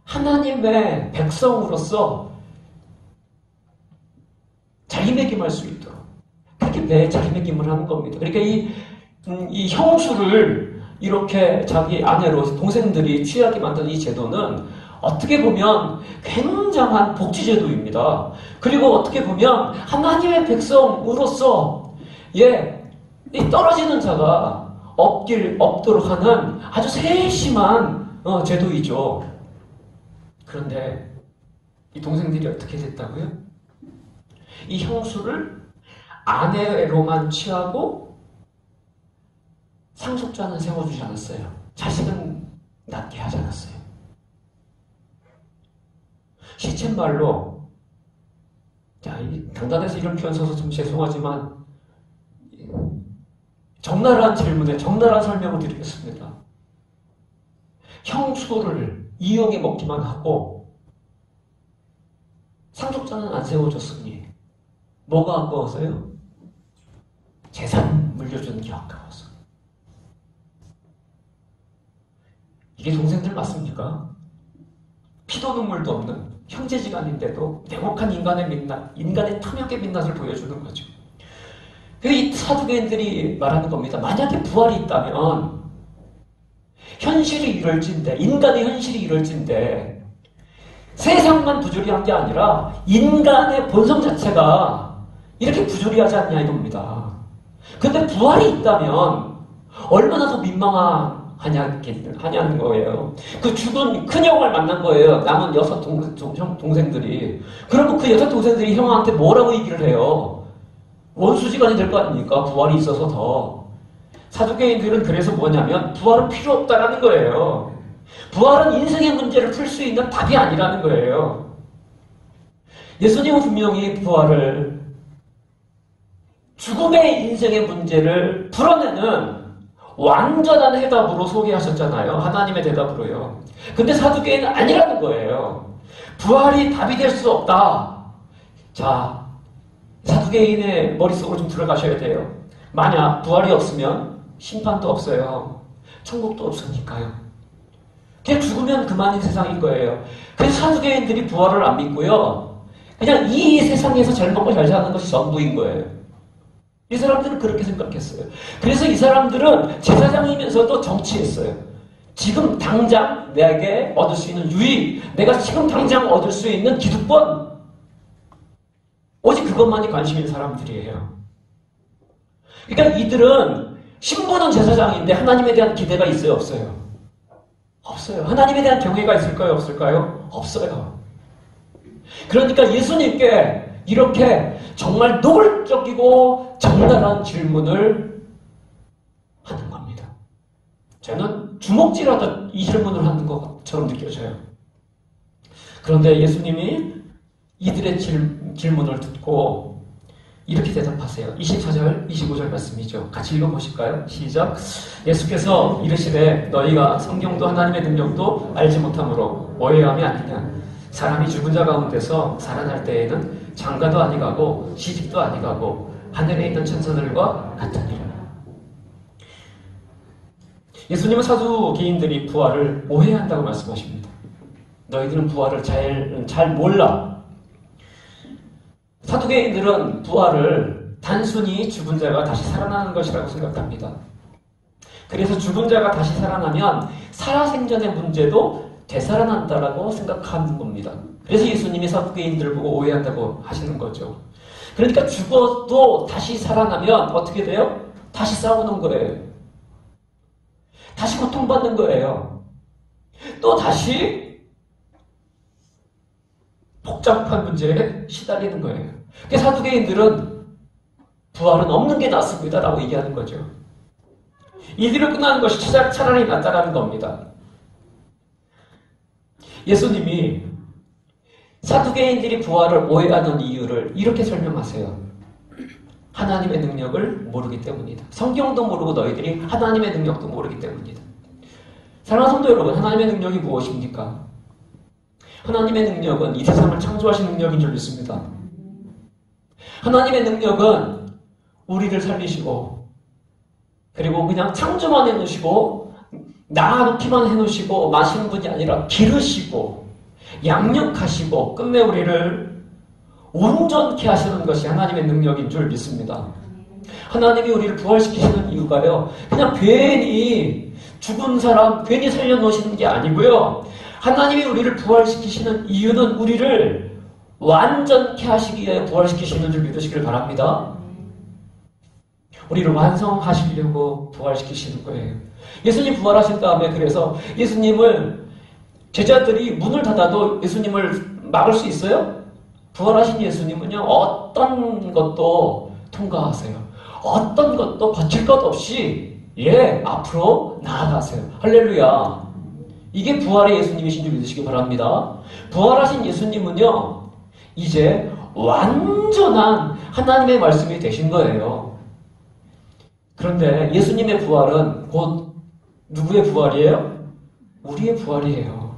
하나님의 백성으로서 자리매김할 수 있도록 그렇게 자리매김을 하는 겁니다. 그러니까 이 형수를 이렇게 자기 아내로 동생들이 취하게 만든 이 제도는 어떻게 보면 굉장한 복지제도입니다. 그리고 어떻게 보면 하나님의 백성으로서 이 떨어지는 자가 없도록 하는 아주 세심한 제도이죠. 그런데 이 동생들이 어떻게 됐다고요? 이 형수를 아내로만 취하고 상속자는 세워주지 않았어요. 자식은 낳게 하지 않았어요. 시쳇말로, 자, 강단에서 이런 표현 써서 좀 죄송하지만 적나라한 질문에 적나라한 설명을 드리겠습니다. 형수를 이용해 먹기만 하고 상속자는 안 세워줬으니 뭐가 아까워서요? 재산 물려주는 게 아까워서. 이게 동생들 맞습니까? 피도 눈물도 없는 형제지간인데도 냉혹한 인간의 민낯, 인간의 탐욕의 민낯을 보여주는 거죠. 이 사두개인들이 말하는 겁니다. 만약에 부활이 있다면 현실이 이럴진데, 인간의 현실이 이럴진데 세상만 부조리한 게 아니라 인간의 본성 자체가 이렇게 부조리하지 않냐 이겁니다. 근데 부활이 있다면 얼마나 더 민망하냐는 거예요. 그 죽은 큰형을 만난 거예요. 남은 6 동생들이. 그러면 그 6 동생들이 형한테 뭐라고 얘기를 해요? 원수지간이 될 거 아닙니까? 부활이 있어서 더. 사두개인들은 그래서 뭐냐면 부활은 필요 없다라는 거예요. 부활은 인생의 문제를 풀 수 있는 답이 아니라는 거예요. 예수님은 분명히 부활을 죽음의 인생의 문제를 풀어내는 완전한 해답으로 소개하셨잖아요. 하나님의 대답으로요. 근데 사두개인은 아니라는 거예요. 부활이 답이 될 수 없다. 자, 사두개인의 머릿속으로 좀 들어가셔야 돼요. 만약 부활이 없으면 심판도 없어요. 천국도 없으니까요. 그냥 죽으면 그만인 세상인 거예요. 그래서 사두개인들이 부활을 안 믿고요. 그냥 이 세상에서 잘 먹고 잘 사는 것이 전부인 거예요. 이 사람들은 그렇게 생각했어요. 그래서 이 사람들은 제사장이면서도 정치했어요. 지금 당장 내게 얻을 수 있는 유익, 내가 지금 당장 얻을 수 있는 기득권, 오직 그것만이 관심인 사람들이에요. 그러니까 이들은 신분은 제사장인데 하나님에 대한 기대가 있어요, 없어요? 없어요. 하나님에 대한 경외가 있을까요, 없을까요? 없어요. 그러니까 예수님께 이렇게 정말 노골적이고 적나라한 질문을 하는 겁니다. 저는 주먹질하듯 이 질문을 하는 것처럼 느껴져요. 그런데 예수님이 이들의 질문을 듣고 이렇게 대답하세요. 24절, 25절 말씀이죠. 같이 읽어보실까요? 시작. 예수께서 이르시되 너희가 성경도 하나님의 능력도 알지 못함으로 오해함이 아니냐. 사람이 죽은 자 가운데서 살아날 때에는 장가도 아니가고 시집도 아니가고 하늘에 있는 천사들과 같으니라. 예수님은 사두개인들이 부활을 오해한다고 말씀하십니다. 너희들은 부활을 잘 몰라. 사두개인들은 부활을 단순히 죽은 자가 다시 살아나는 것이라고 생각합니다. 그래서 죽은 자가 다시 살아나면 살아생전의 문제도 되살아난다라고 생각하는 겁니다. 그래서 예수님이 사두개인들을 보고 오해한다고 하시는 거죠. 그러니까 죽어도 다시 살아나면 어떻게 돼요? 다시 싸우는 거예요. 다시 고통받는 거예요. 또 다시 복잡한 문제에 시달리는 거예요. 그래서 사두개인들은 부활은 없는 게 낫습니다 라고 얘기하는 거죠. 이들을 끝나는 것이 차라리 낫다라는 겁니다. 예수님이 사두개인들이 부활을 오해하는 이유를 이렇게 설명하세요. 하나님의 능력을 모르기 때문이다. 성경도 모르고 너희들이 하나님의 능력도 모르기 때문이다. 사랑하는 성도 여러분, 하나님의 능력이 무엇입니까? 하나님의 능력은 이 세상을 창조하신 능력인 줄 믿습니다. 하나님의 능력은 우리를 살리시고 그리고 그냥 창조만 해놓으시고 낳아놓기만 해놓으시고 마시는 분이 아니라 기르시고 양육하시고 끝내 우리를 온전케 하시는 것이 하나님의 능력인 줄 믿습니다. 하나님이 우리를 부활시키시는 이유가요, 그냥 괜히 죽은 사람 괜히 살려놓으시는 게 아니고요, 하나님이 우리를 부활시키시는 이유는 우리를 완전케 하시기 위해 부활시키시는 줄 믿으시길 바랍니다. 우리를 완성하시려고 부활시키시는 거예요. 예수님 부활하신 다음에 그래서 예수님을 제자들이 문을 닫아도 예수님을 막을 수 있어요? 부활하신 예수님은요, 어떤 것도 통과하세요. 어떤 것도 거칠 것 없이 앞으로 나아가세요. 할렐루야. 이게 부활의 예수님이신 줄 믿으시기 바랍니다. 부활하신 예수님은요, 이제 완전한 하나님의 말씀이 되신 거예요. 그런데 예수님의 부활은 곧 누구의 부활이에요? 우리의 부활이에요.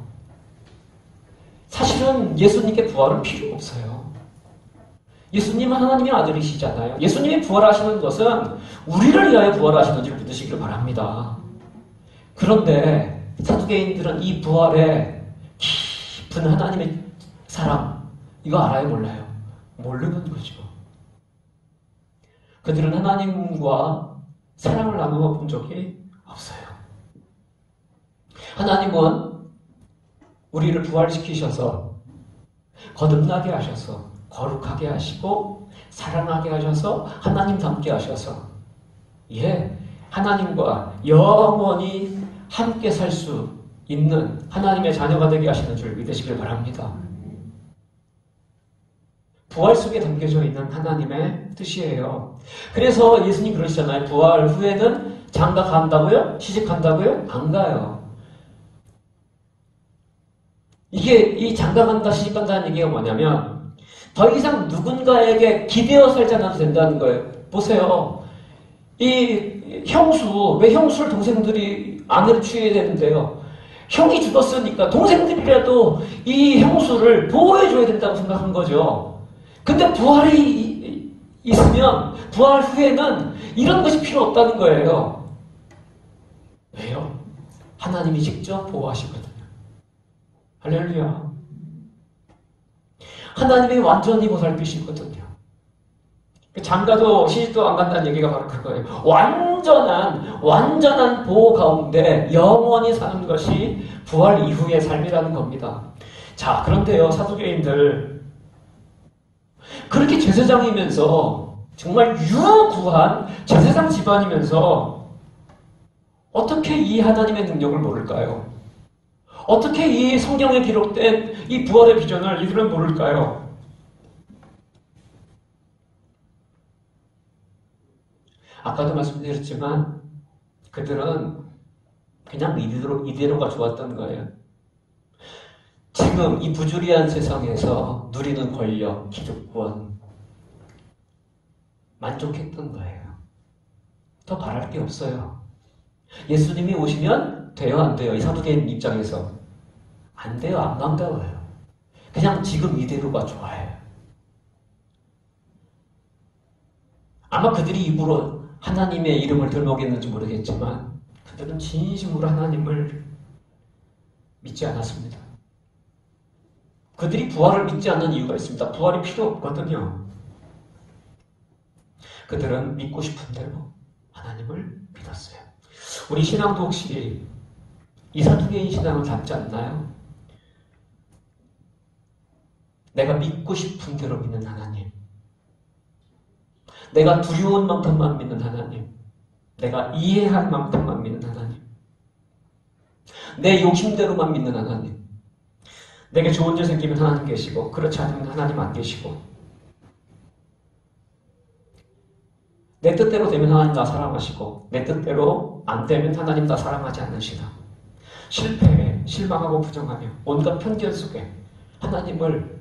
사실은 예수님께 부활은 필요 없어요. 예수님은 하나님의 아들이시잖아요. 예수님이 부활하시는 것은 우리를 위하여 부활하시는 줄 믿으시기를 바랍니다. 그런데 사두개인들은 이 부활에 깊은 하나님의 사랑, 이거 알아요, 몰라요? 모르는 거죠. 그들은 하나님과 사랑을 나누어 본 적이 없어요. 하나님은 우리를 부활시키셔서 거듭나게 하셔서 거룩하게 하시고 사랑하게 하셔서 하나님 닮게 하셔서 하나님과 영원히 함께 살 수 있는 하나님의 자녀가 되게 하시는 줄 믿으시길 바랍니다. 부활 속에 담겨져 있는 하나님의 뜻이에요. 그래서 예수님 그러시잖아요. 부활 후에는 장가 간다고요? 시집간다고요? 안 가요. 이 장가 간다, 시집 간다는 얘기가 뭐냐면 더 이상 누군가에게 기대어 살지 않아도 된다는 거예요. 보세요. 이 형수, 왜 형수를 동생들이 아내를 취해야 되는데요? 형이 죽었으니까 동생들이라도 이 형수를 보호해줘야 된다고 생각한 거죠. 근데 부활이 있으면 부활 후에는 이런 것이 필요 없다는 거예요. 왜요? 하나님이 직접 보호하시거든요. 할렐루야. 하나님이 완전히 보살피시거든요. 장가도 시집도 안 간다는 얘기가 바로 그거예요. 완전한 보호 가운데 영원히 사는 것이 부활 이후의 삶이라는 겁니다. 자, 그런데요, 사두개인들 그렇게 제사장이면서 정말 유구한 제사장 집안이면서 어떻게 이 하나님의 능력을 모를까요? 어떻게 이 성경에 기록된 이 부활의 비전을 이들은 모를까요? 아까도 말씀드렸지만 그들은 그냥 이대로가 좋았던 거예요. 지금 이 부조리한 세상에서 누리는 권력, 기득권 만족했던 거예요. 더 바랄 게 없어요. 예수님이 오시면 돼요, 안 돼요? 이 사두개인 입장에서 안 돼요, 안 반가워요. 그냥 지금 이대로가 좋아요. 아마 그들이 입으로 하나님의 이름을 들먹였는지 모르겠지만 그들은 진심으로 하나님을 믿지 않았습니다. 그들이 부활을 믿지 않는 이유가 있습니다. 부활이 필요 없거든요. 그들은 믿고 싶은 대로 하나님을 믿었어요. 우리 신앙도 혹시 이 사두개인 신앙을 닮지 않나요? 내가 믿고 싶은 대로 믿는 하나님, 내가 두려운 만큼만 믿는 하나님, 내가 이해할 만큼만 믿는 하나님, 내 욕심대로만 믿는 하나님, 내게 좋은 일 생기면 하나님 계시고 그렇지 않으면 하나님 안 계시고 내 뜻대로 되면 하나님 나 사랑하시고 내 뜻대로 안 되면 하나님 나 사랑하지 않으시나. 실패해 실망하고 부정하며 온갖 편견 속에 하나님을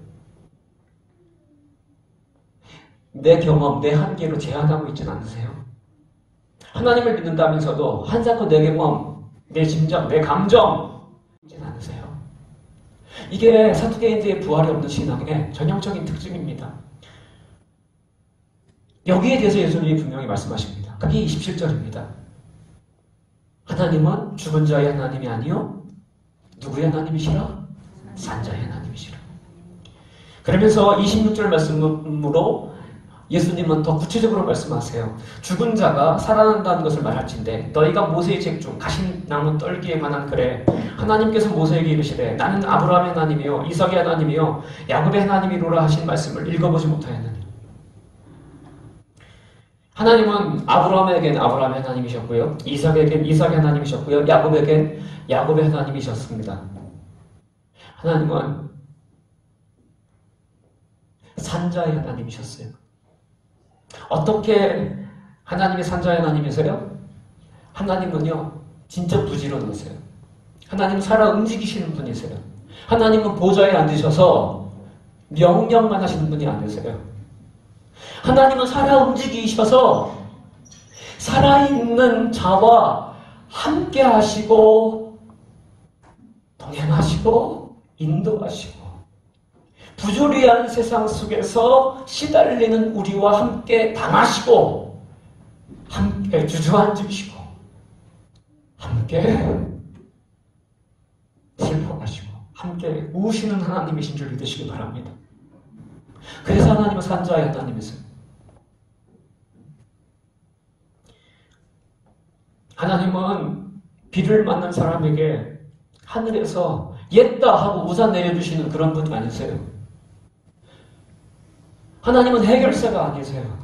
내 경험, 내 한계로 제한하고 있지는 않으세요? 하나님을 믿는다면서도 한사코 내 경험, 내 심정, 내 감정 있지는 않으세요? 이게 사두개인들의 부활이 없는 신앙의 전형적인 특징입니다. 여기에 대해서 예수님이 분명히 말씀하십니다. 그게 27절입니다. 하나님은 죽은 자의 하나님이 아니요 누구의 하나님이시라? 산자의 하나님이시라. 그러면서 26절 말씀으로 예수님은 더 구체적으로 말씀하세요. 죽은 자가 살아난다는 것을 말할진대 너희가 모세의 책 중 가신 나무 떨기에 관한 글에 하나님께서 모세에게 이르시되 나는 아브라함의 하나님이요 이삭의 하나님이요 야곱의 하나님이로라 하신 말씀을 읽어보지 못하였느니. 하나님은 아브라함에겐 아브라함의 하나님이셨고요, 이삭에겐 이삭의 하나님이셨고요, 야곱에겐 야곱의 하나님이셨습니다. 하나님은 산자의 하나님이셨어요. 어떻게 하나님의 산자의 하나님이세요? 하나님은요 진짜 부지런하세요. 하나님은 살아 움직이시는 분이세요. 하나님은 보좌에 앉으셔서 명령만 하시는 분이 아니세요. 하나님은 살아 움직이셔서 살아있는 자와 함께 하시고 동행하시고 인도하시고 부조리한 세상 속에서 시달리는 우리와 함께 당하시고 함께 주저앉으시고 함께 슬퍼하시고 함께 우시는 하나님이신 줄 믿으시기 바랍니다. 그래서 하나님은 산자의 하나님이세요. 하나님은 비를 맞는 사람에게 하늘에서 옛다 하고 우산 내려주시는 그런 분이 아니세요. 하나님은 해결사가 아니세요.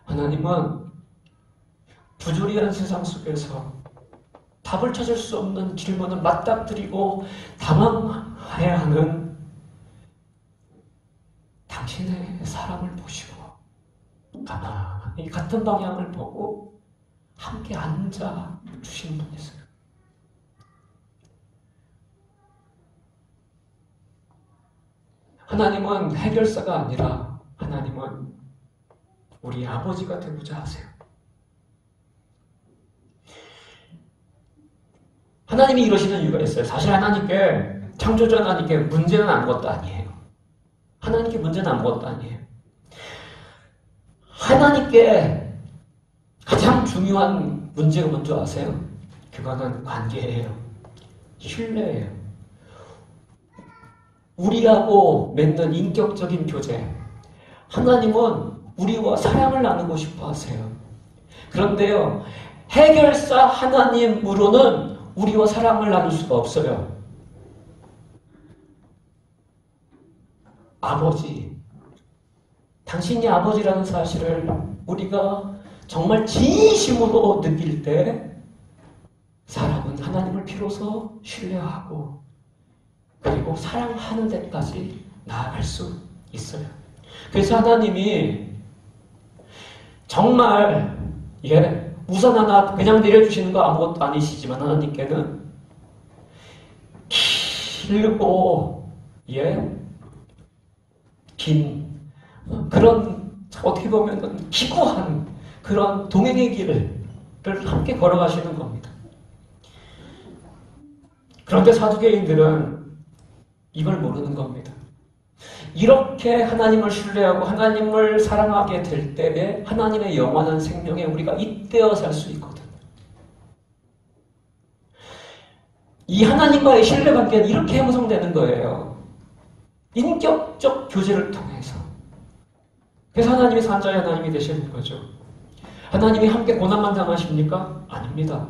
하나님은 부조리한 세상 속에서 답을 찾을 수 없는 질문을 맞닥뜨리고 당황해야 하는 당신의 사람을 보시고 가만히 같은 방향을 보고 함께 앉아 주시는 분이세요. 하나님은 해결사가 아니라 하나님은 우리 아버지가 되고자 하세요. 하나님이 이러시는 이유가 있어요. 사실 하나님께, 창조주 하나님께 문제는 아무것도 아니에요. 하나님께 문제는 아무것도 아니에요. 하나님께 가장 중요한 문제가 뭔지 아세요? 그거는 관계예요. 신뢰예요. 우리하고 맺는 인격적인 교제. 하나님은 우리와 사랑을 나누고 싶어 하세요. 그런데요, 해결사 하나님으로는 우리와 사랑을 나눌 수가 없어요. 아버지, 당신이 아버지라는 사실을 우리가 정말 진심으로 느낄 때 사람은 하나님을 비로소 신뢰하고 그리고 사랑하는 데까지 나아갈 수 있어요. 그래서 하나님이 정말 우산 하나 그냥 내려주시는 거 아무것도 아니시지만 하나님께는 길고 긴 그런 어떻게 보면 기구한 그런 동행의 길을 함께 걸어가시는 겁니다. 그런데 사두개인들은 이걸 모르는 겁니다. 이렇게 하나님을 신뢰하고 하나님을 사랑하게 될 때에 하나님의 영원한 생명에 우리가 잇대어 살 수 있거든요. 이 하나님과의 신뢰관계는 이렇게 형성되는 거예요. 인격적 교제를 통해서. 그래서 하나님이 산자의 하나님이 되시는 거죠. 하나님이 함께 고난만 당하십니까? 아닙니다.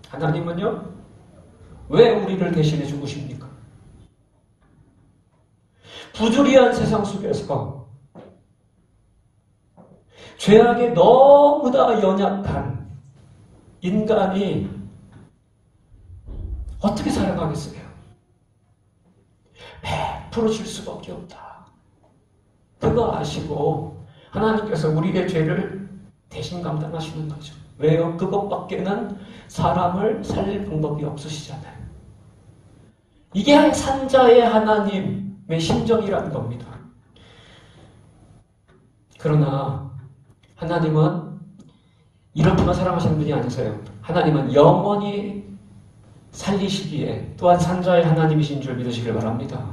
하나님은요, 왜 우리를 대신해 죽으십니까? 부조리한 세상 속에서 죄악에 너무나 연약한 인간이 어떻게 살아가겠어요? 100% 질 수밖에 없다. 그거 아시고 하나님께서 우리의 죄를 대신 감당하시는 거죠. 왜요? 그것밖에는 사람을 살릴 방법이 없으시잖아요. 이게 산자의 하나님의 심정이라는 겁니다. 그러나 하나님은 이렇게만 사랑하시는 분이 아니세요. 하나님은 영원히 살리시기에 또한 산자의 하나님이신 줄 믿으시길 바랍니다.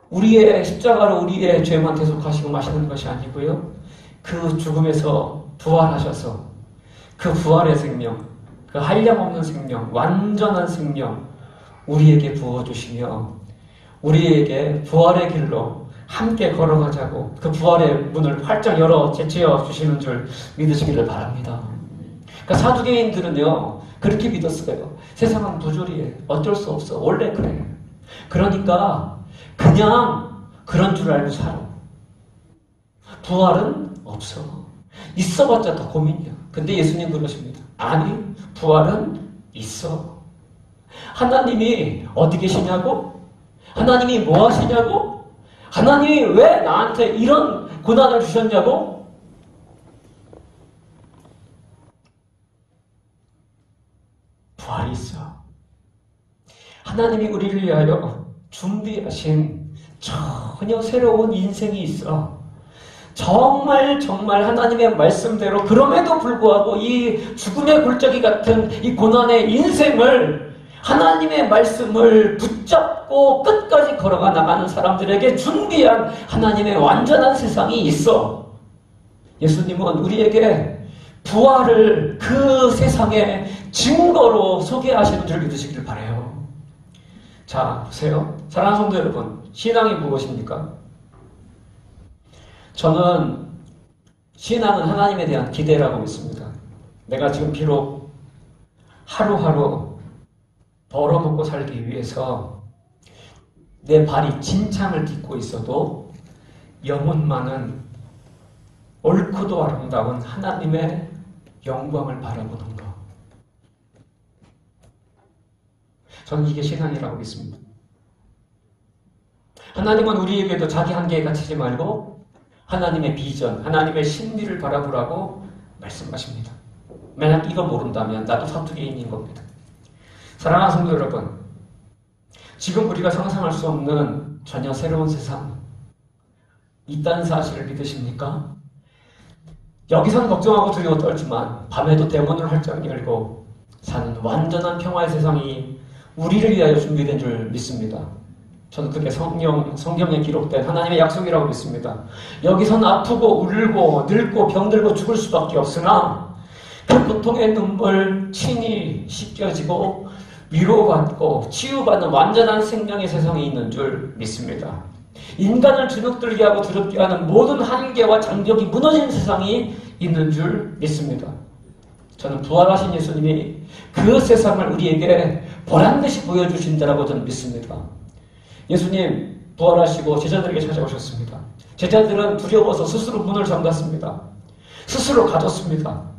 우리의 십자가로 우리의 죄만 대속하시고 마시는 것이 아니고요. 그 죽음에서 부활하셔서 그 부활의 생명, 그 한량없는 생명, 완전한 생명 우리에게 부어주시며 우리에게 부활의 길로 함께 걸어가자고 그 부활의 문을 활짝 열어 제치어 주시는 줄 믿으시기를 바랍니다. 그러니까 사두개인들은요 그렇게 믿었어요. 세상은 부조리해. 어쩔 수 없어. 원래 그래. 그러니까 그냥 그런 줄 알고 살아. 부활은 없어. 있어봤자 더 고민이야. 근데 예수님 그러십니다. 아니, 부활은 있어. 하나님이 어디 계시냐고? 하나님이 뭐 하시냐고? 하나님이 왜 나한테 이런 고난을 주셨냐고? 부활이 있어. 하나님이 우리를 위하여 준비하신 전혀 새로운 인생이 있어. 정말 하나님의 말씀대로 그럼에도 불구하고 이 죽음의 굴적이 같은 이 고난의 인생을 하나님의 말씀을 붙잡고 끝까지 걸어가 나가는 사람들에게 준비한 하나님의 완전한 세상이 있어. 예수님은 우리에게 부활을 그 세상의 증거로 소개하시는 줄 믿으시길 바라요. 자, 보세요. 사랑하는 성도 여러분, 신앙이 무엇입니까? 저는 신앙은 하나님에 대한 기대라고 믿습니다. 내가 지금 비록 하루하루 벌어먹고 살기 위해서 내 발이 진창을 딛고 있어도 영혼만은 옳고도 아름다운 하나님의 영광을 바라보는 것. 저는 이게 신앙이라고 믿습니다. 하나님은 우리에게도 자기 한계에 갇히지 말고 하나님의 비전, 하나님의 신비를 바라보라고 말씀하십니다. 만약 이거 모른다면 나도 사투개인인 겁니다. 사랑하는 성도 여러분, 지금 우리가 상상할 수 없는 전혀 새로운 세상 있다는 사실을 믿으십니까? 여기서는 걱정하고 두려워 떨지만 밤에도 대문을 활짝 열고 사는 완전한 평화의 세상이 우리를 위하여 준비된 줄 믿습니다. 저는 그게 성경에 기록된 하나님의 약속이라고 믿습니다. 여기서는 아프고 울고 늙고 병들고 죽을 수밖에 없으나 그 고통의 눈물 친히 씻겨지고 위로받고 치유받는 완전한 생명의 세상이 있는 줄 믿습니다. 인간을 주눅들게 하고 두렵게 하는 모든 한계와 장벽이 무너진 세상이 있는 줄 믿습니다. 저는 부활하신 예수님이 그 세상을 우리에게 보란듯이 보여주신다라고 저는 믿습니다. 예수님 부활하시고 제자들에게 찾아오셨습니다. 제자들은 두려워서 스스로 문을 잠갔습니다. 스스로 가뒀습니다.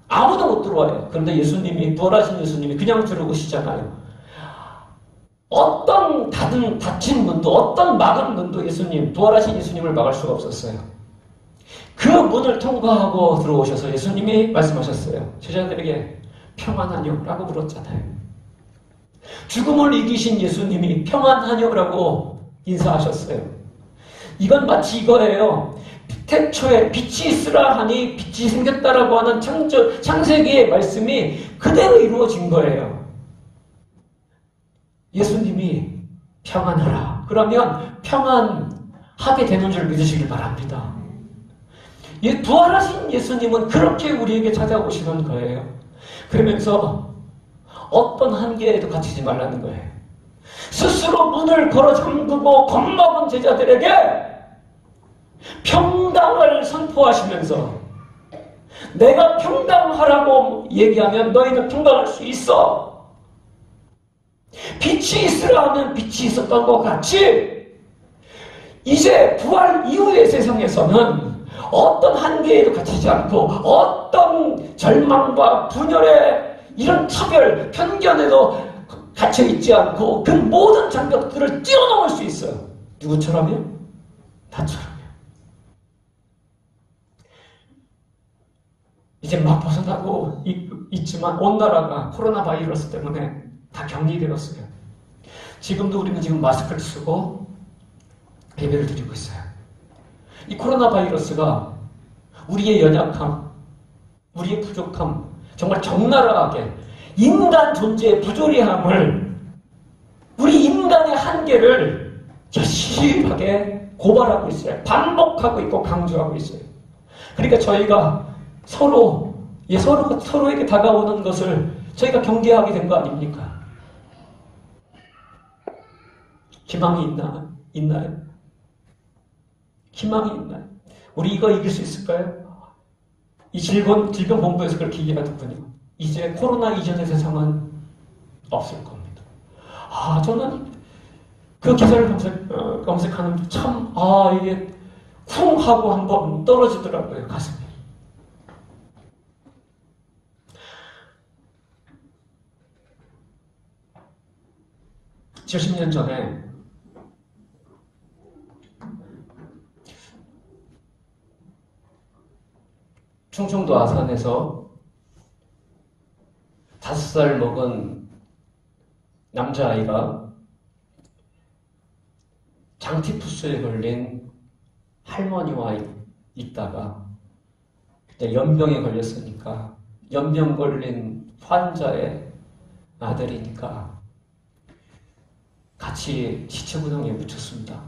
아무도 못 들어와요. 그런데 예수님이, 부활하신 예수님이 그냥 들어오시잖아요. 어떤 닫힌 문도, 어떤 막은 문도 예수님, 부활하신 예수님을 막을 수가 없었어요. 그 문을 통과하고 들어오셔서 예수님이 말씀하셨어요. 제자들에게 평안하뇨? 라고 물었잖아요. 죽음을 이기신 예수님이 평안하뇨라고 인사하셨어요. 이건 마치 이거예요. 태초에 빛이 있으라 하니 빛이 생겼다라고 하는 창세기의 말씀이 그대로 이루어진 거예요. 예수님이 평안하라. 그러면 평안하게 되는 줄 믿으시길 바랍니다. 부활하신 예수님은 그렇게 우리에게 찾아오시는 거예요. 그러면서 어떤 한계에도 갇히지 말라는 거예요. 스스로 문을 걸어 잠그고 겁먹은 제자들에게 평강을 선포하시면서 내가 평강하라고 얘기하면 너희는 평강할 수 있어. 빛이 있으라 하면 빛이 있었던 것 같이 이제 부활 이후의 세상에서는 어떤 한계에도 갇히지 않고 어떤 절망과 분열의 이런 차별, 편견에도 갇혀있지 않고 그 모든 장벽들을 뛰어넘을 수 있어요. 누구처럼요? 나처럼요. 이제 막 벗어나고 있지만 온 나라가 코로나 바이러스 때문에 다 격리되었어요. 지금도 우리는 지금 마스크를 쓰고 예배를 드리고 있어요. 이 코로나 바이러스가 우리의 연약함, 우리의 부족함, 정말 적나라하게 인간 존재의 부조리함을, 우리 인간의 한계를 여실하게 고발하고 있어요. 반복하고 있고 강조하고 있어요. 그러니까 저희가 서로에게 다가오는 것을 저희가 경계하게 된 거 아닙니까? 희망이 있나요? 희망이 있나요? 우리 이거 이길 수 있을까요? 이 질병본부에서 그렇게 얘기하더군요. 이제 코로나 이전의 세상은 없을 겁니다. 저는 그 기사를 검색하는 참, 이게 쿵 하고 한번 떨어지더라고요, 가슴이. 십 년 전에 충청도 아산에서 5살 먹은 남자아이가 장티푸스에 걸린 할머니와 있다가 이제 연병에 걸렸으니까 연병 걸린 환자의 아들이니까 같이 시체구덩이에 묻혔습니다.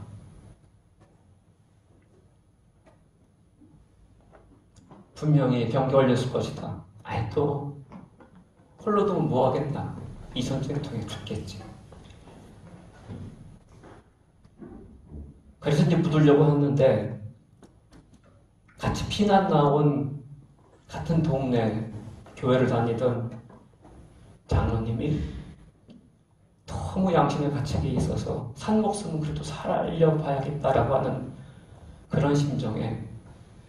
분명히 병 걸렸을 것이다. 아이 또 홀로 두면 뭐 하겠나. 이 전쟁통에 죽겠지. 그래서 이제 묻으려고 했는데 같이 피난 나온 같은 동네 교회를 다니던 장로님이 너무 양심의 가책이 있어서 산 목숨은 그래도 살려봐야겠다라고 하는 그런 심정에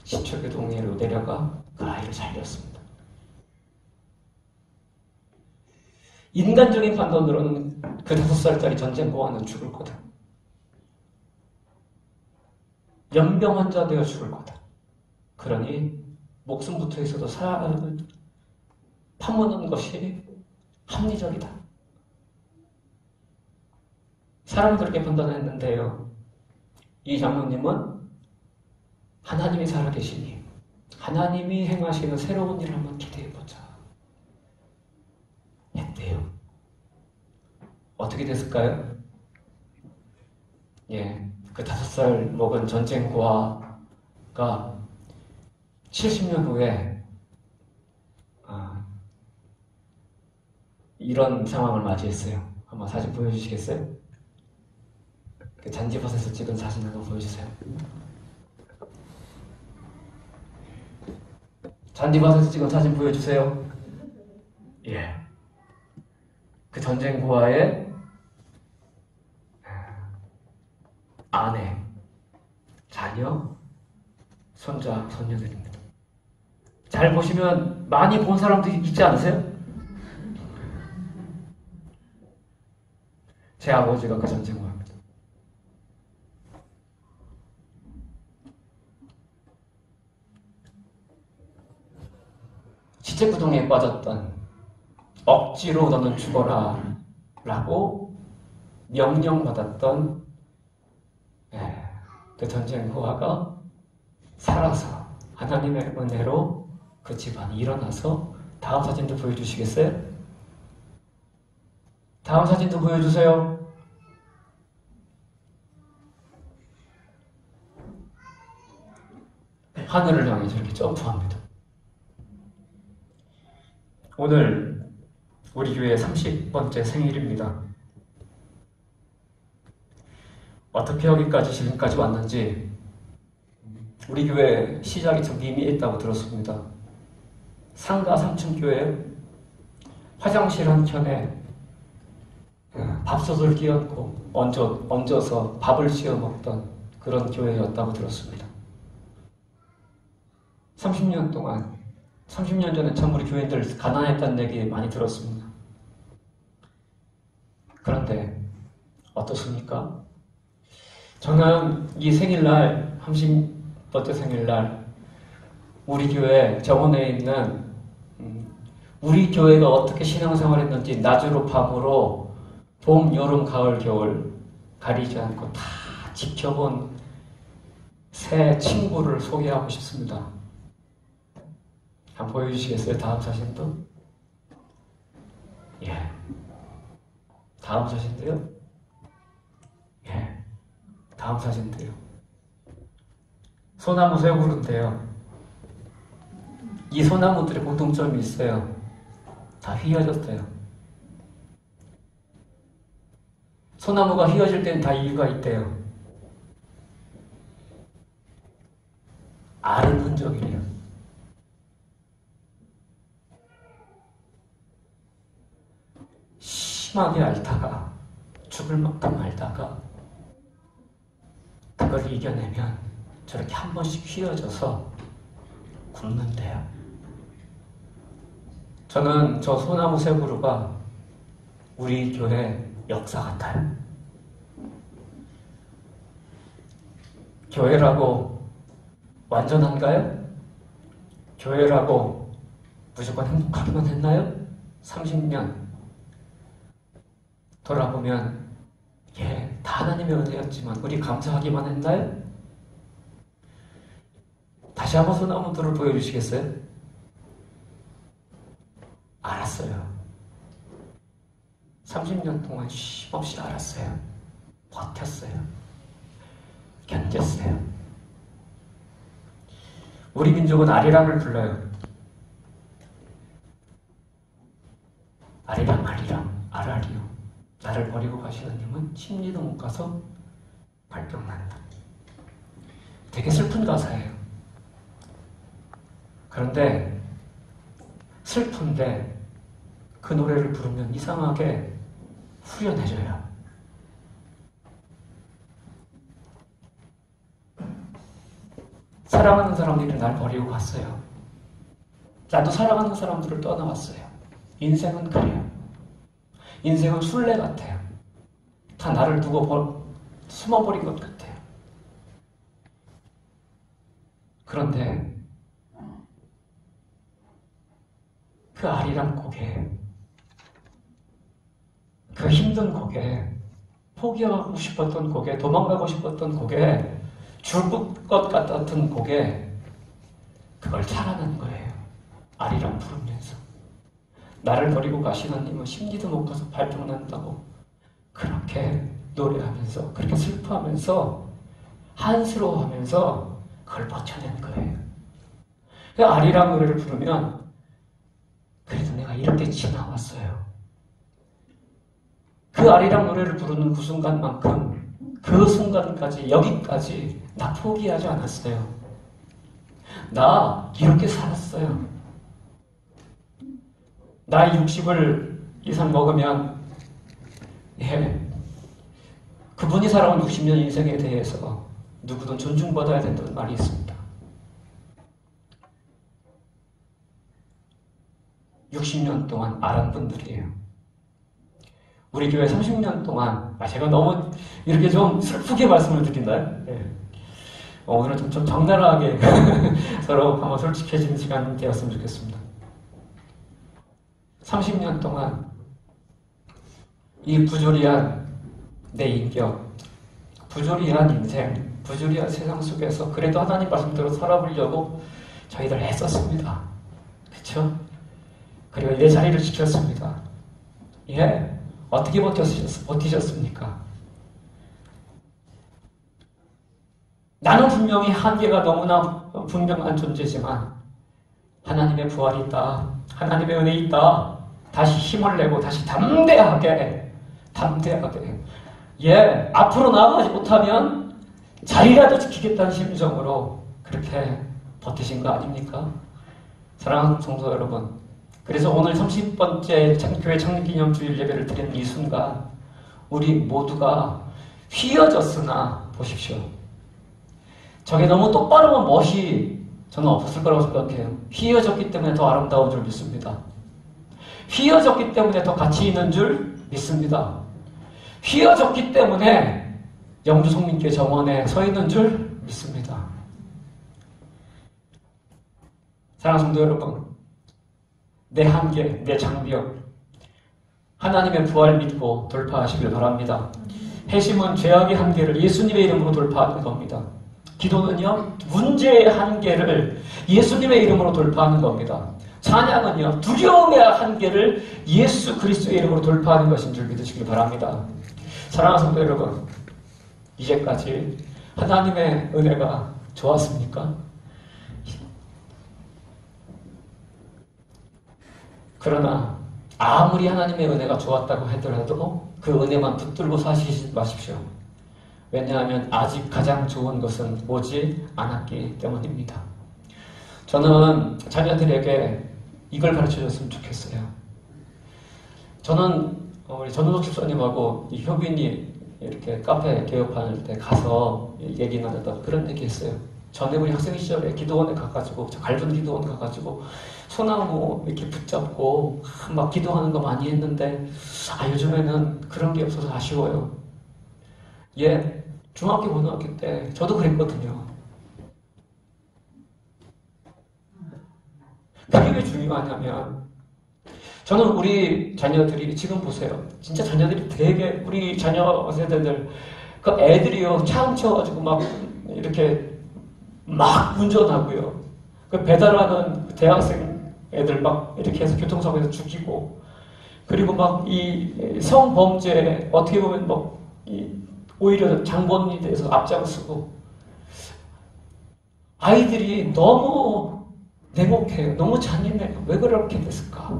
시초교동으로 내려가 그 아이를 살렸습니다. 인간적인 판단으로는 그 5살짜리 전쟁고아는 죽을 거다. 연병 환자 되어 죽을 거다. 그러니 목숨부터 있어도 사람을 파묻는 것이 합리적이다. 사람은 그렇게 판단했는데요. 이 장로님은 하나님이 살아계시니 하나님이 행하시는 새로운 일을 한번 기대해보자 했대요. 어떻게 됐을까요? 예, 그 5살 먹은 전쟁고아가 70년 후에 이런 상황을 맞이했어요. 한번 사진 보여주시겠어요? 그 잔디밭에서 찍은 사진 한번 보여주세요. 잔디밭에서 찍은 사진 보여주세요. 예. 그 전쟁고아의 아내, 자녀, 손자, 손녀들입니다. 잘 보시면 많이 본 사람도 있지 않으세요? 제 아버지가 그 전쟁고아입니다. 시체구덩이에 빠졌던 억지로 너는 죽어라 라고 명령받았던 그 전쟁고아가 살아서 하나님의 은혜로 그 집안이 일어나서 다음 사진도 보여주시겠어요? 다음 사진도 보여주세요. 하늘을 향해 저렇게 점프합니다. 오늘 우리 교회 30번째 생일입니다. 어떻게 여기까지 지금까지 왔는지 우리 교회 시작이 참 의미있다고 들었습니다. 상가 3층 교회 화장실 한켠에 밥솥을 끼얹고 얹어서 밥을 지어 먹던 그런 교회였다고 들었습니다. 30년 동안 30년 전에 참 우리 교인들 가난했다는 얘기 많이 들었습니다. 그런데 어떻습니까? 저는 이 생일날 30번째 생일날 우리 교회 정원에 있는 우리 교회가 어떻게 신앙생활 했는지 낮으로 밤으로 봄, 여름, 가을, 겨울 가리지 않고 다 지켜본 새 친구를 소개하고 싶습니다. 한번 보여주시겠어요? 다음 사진도? 예. 다음 사진도요? 예. 다음 사진도요. 소나무 쇠구른데요. 이 소나무들의 공통점이 있어요. 다 휘어졌어요. 소나무가 휘어질 때는 다 이유가 있대요. 앓은 흔적이래요. 심하게 앓다가 죽을 만큼 앓다가 그걸 이겨내면 저렇게 한 번씩 휘어져서 굽는데요. 저는 저 소나무 새 그루가 우리 교회 역사 같아요. 교회라고 완전한가요? 교회라고 무조건 행복하기만 했나요? 30년 돌아보면 예, 다 하나님의 은혜였지만 우리 감사하기만 했나요? 다시 한번 손 한번 들어 보여주시겠어요? 알았어요. 30년 동안 쉼없이 알았어요. 버텼어요. 견뎠어요. 우리 민족은 아리랑을 불러요. 아리랑, 아라리요. 나를 버리고 가시는 님은 심리도 못 가서 발병난다. 되게 슬픈 가사예요. 그런데 슬픈데 그 노래를 부르면 이상하게 후련해져요. 사랑하는 사람들이 날 버리고 갔어요. 나도 사랑하는 사람들을 떠나왔어요. 인생은 그래요. 인생은 술래 같아요. 다 나를 두고 숨어버린 것 같아요. 그런데 그 아리랑 고개, 그 힘든 고개, 포기하고 싶었던 고개, 도망가고 싶었던 고개, 죽을 것 같았던 고개, 그걸 살아난 거예요. 아리랑 부르면서. 나를 버리고 가시는 님은 심리도 못 가서 발병난다고 그렇게 노래하면서, 그렇게 슬퍼하면서, 한스러워하면서 그걸 버텨낸 거예요. 그 아리랑 노래를 부르면 그래도 내가 이렇게 지나왔어요. 그 아리랑 노래를 부르는 그 순간만큼, 그 순간까지, 여기까지 나 포기하지 않았어요. 나 이렇게 살았어요. 나이 60을 이상 먹으면, 예, 그분이 살아온 60년 인생에 대해서 누구든 존중받아야 된다는 말이 있습니다. 60년 동안 아란 분들이에요. 우리 교회 30년 동안, 제가 너무 이렇게 좀 슬프게 말씀을 드린다요? 네. 오늘은 좀 적나라하게 서로 한번 솔직해지는 시간이 되었으면 좋겠습니다. 30년 동안 이 부조리한 내 인격, 부조리한 인생, 부조리한 세상 속에서 그래도 하나님 말씀대로 살아보려고 저희들 애썼습니다. 그렇죠? 그리고 내 자리를 지켰습니다. 예, 어떻게 버티셨습니까? 나는 분명히 한계가 너무나 분명한 존재지만 하나님의 부활이 있다. 하나님의 은혜 있다. 다시 힘을 내고 다시 담대하게 예, 앞으로 나아가지 못하면 자리라도 지키겠다는 심정으로 그렇게 버티신 거 아닙니까? 사랑하는 성도 여러분, 그래서 오늘 30번째 교회 창립기념주일 예배를 드리는 이 순간 우리 모두가 휘어졌으나 보십시오. 저게 너무 똑바르면 멋이 저는 없었을 거라고 생각해요. 휘어졌기 때문에 더 아름다운 줄 믿습니다. 휘어졌기 때문에 더 가치 있는 줄 믿습니다. 휘어졌기 때문에 영주 성민교회 정원에 서 있는 줄 믿습니다. 사랑하는 성도 여러분, 내 한계, 내 장벽, 하나님의 부활을 믿고 돌파하시길 바랍니다. 회심은 죄악의 한계를 예수님의 이름으로 돌파하는 겁니다. 기도는요, 문제의 한계를 예수님의 이름으로 돌파하는 겁니다. 찬양은요, 두려움의 한계를 예수 그리스도의 이름으로 돌파하는 것인 줄 믿으시길 바랍니다. 사랑하는 성도 여러분, 이제까지 하나님의 은혜가 좋았습니까? 그러나 아무리 하나님의 은혜가 좋았다고 하더라도 그 은혜만 붙들고 사시지 마십시오. 왜냐하면 아직 가장 좋은 것은 오지 않았기 때문입니다. 저는 자녀들에게 이걸 가르쳐줬으면 좋겠어요. 저는 우리 전우석 집사님하고 이 효빈이 이렇게 카페 개업할 때 가서 얘기 나누다가 그런 얘기 했어요. 전에 우리 학생 시절에 기도원에 가가지고, 저 갈분 기도원 가가지고 소나무 이렇게 붙잡고 막 기도하는 거 많이 했는데, 요즘에는 그런 게 없어서 아쉬워요. 예, 중학교, 고등학교 때 저도 그랬거든요. 그게 왜 중요하냐면, 저는 우리 자녀들이 지금 보세요. 진짜 자녀들이 되게 우리 자녀 세대들 그 애들이요 차 훔쳐가지고 막 이렇게 막 운전하고요. 그 배달하는 대학생 애들 막 이렇게 해서 교통사고에서 죽이고 그리고 막 이 성범죄 어떻게 보면 뭐 오히려 장본인이 돼서 앞장서고 아이들이 너무 냉혹해요. 너무 잔인해요. 왜 그렇게 됐을까?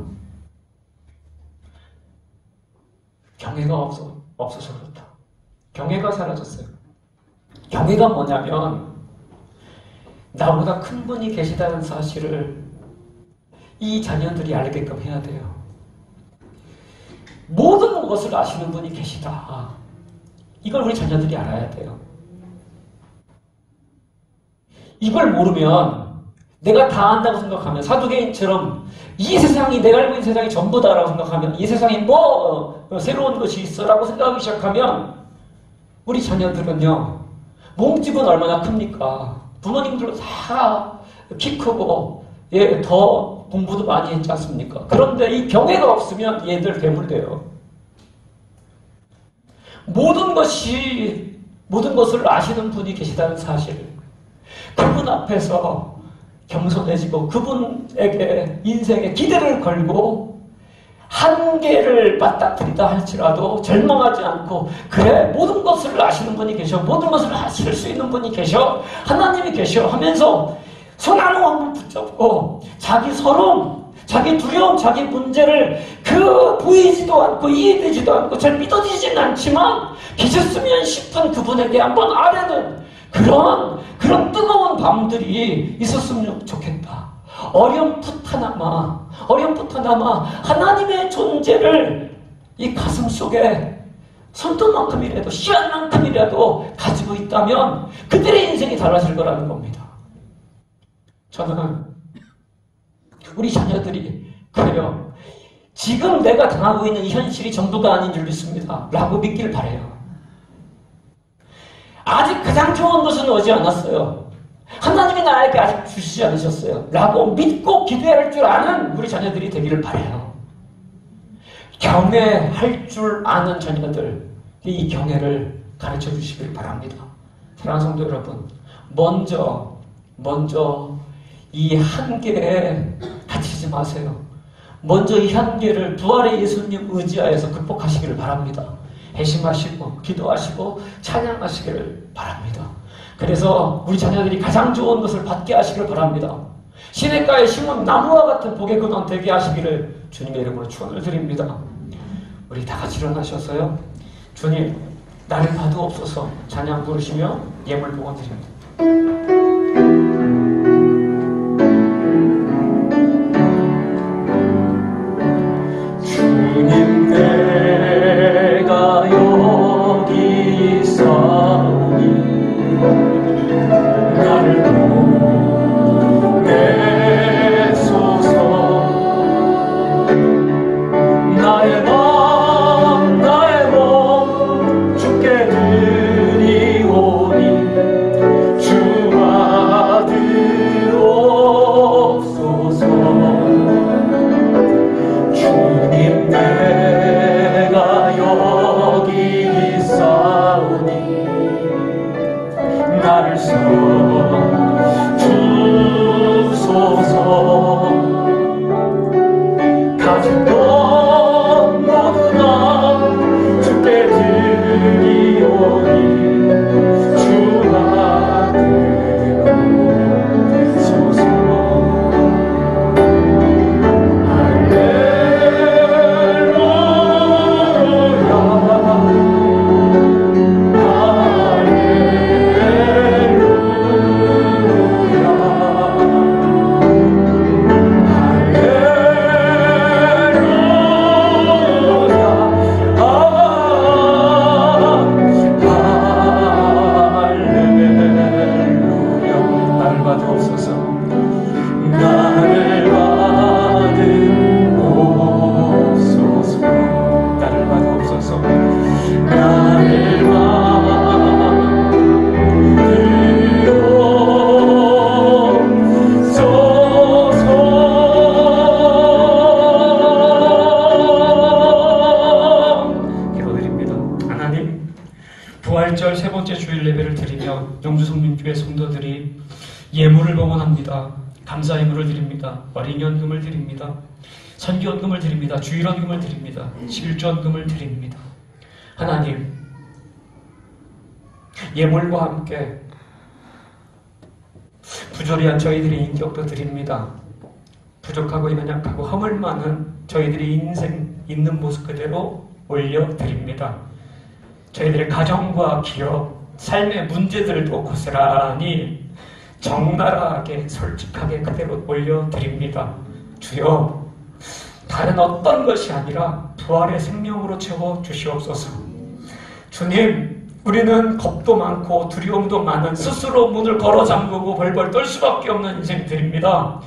경외가 없어서 그렇다. 경외가 사라졌어요. 경외가 뭐냐면 나보다 큰 분이 계시다는 사실을 이 자녀들이 알게끔 해야 돼요. 모든 것을 아시는 분이 계시다. 이걸 우리 자녀들이 알아야 돼요. 이걸 모르면 내가 다 안다고 생각하면 사두개인처럼 이 세상이 내가 알고 있는 세상이 전부다라고 생각하면 이 세상에 뭐 새로운 것이 있어라고 생각하기 시작하면 우리 자녀들은요 몸집은 얼마나 큽니까? 부모님들도 다 키 크고 더 공부도 많이 했지 않습니까? 그런데 이 경외가 없으면 얘들 괴물돼요. 모든 것을 아시는 분이 계시다는 사실 그분 앞에서 겸손해지고 그분에게 인생의 기대를 걸고 한계를 맞닥뜨리다 할지라도 절망하지 않고 그래 모든 것을 아시는 분이 계셔 모든 것을 하실 수 있는 분이 계셔 하나님이 계셔 하면서 손 하나 한번 붙잡고 자기 서러움 자기 두려움 자기 문제를 보이지도 않고 이해되지도 않고 잘 믿어지진 않지만 계셨으면 싶은 그분에게 한번 아뢰는 그런 뜨거운 밤들이 있었으면 좋겠다. 어렴풋하나마 하나님의 존재를 이 가슴 속에 손톱만큼이라도 씨앗만큼이라도 가지고 있다면 그들의 인생이 달라질 거라는 겁니다. 저는 우리 자녀들이 그래요. 지금 내가 당하고 있는 이 현실이 전부가 아닌 줄 믿습니다. 라고 믿길 바라요. 아직 가장 좋은 것은 오지 않았어요. 하나님이 나에게 아직 주시지 않으셨어요. 라고 믿고 기도할 줄 아는 우리 자녀들이 되기를 바라요. 경외할 줄 아는 자녀들, 이 경외를 가르쳐 주시길 바랍니다. 사랑하는 성도 여러분, 먼저 이 한계에 갇히지 마세요. 먼저 이 한계를 부활의 예수님 의지하여서 극복하시기를 바랍니다. 회심하시고 기도하시고 찬양하시기를 바랍니다. 그래서 우리 자녀들이 가장 좋은 것을 받게 하시기를 바랍니다. 시냇가에 심은 나무와 같은 복의 근원 되게 하시기를 주님의 이름으로 축원을 드립니다. 우리 다 같이 일어나셔서요. 주님 나를 봐두옵소서 찬양 부르시며 예물 복원 드립니다. 주님 내가 여기 있사오니 나를 보내소서. 나의 몸 주께 드리오니 부활절 세 번째 주일 예배를 드리며 영주성민교회 성도들이 예물을 봉헌합니다. 감사 예물을 드립니다. 월인연금을 드립니다. 선교연금을 드립니다. 주일원금을 드립니다. 11조원금을 드립니다. 하나님, 예물과 함께 부조리한 저희들의 인격도 드립니다. 부족하고 연약하고 허물 많은 저희들의 인생 있는 모습 그대로 올려드립니다. 저희들의 가정과 기업, 삶의 문제들도 고스란히 적나라하게 솔직하게 그대로 올려드립니다. 주여, 다른 어떤 것이 아니라 부활의 생명으로 채워 주시옵소서. 주님, 우리는 겁도 많고 두려움도 많은 스스로 문을 걸어 잠그고 벌벌 떨 수밖에 없는 인생들입니다.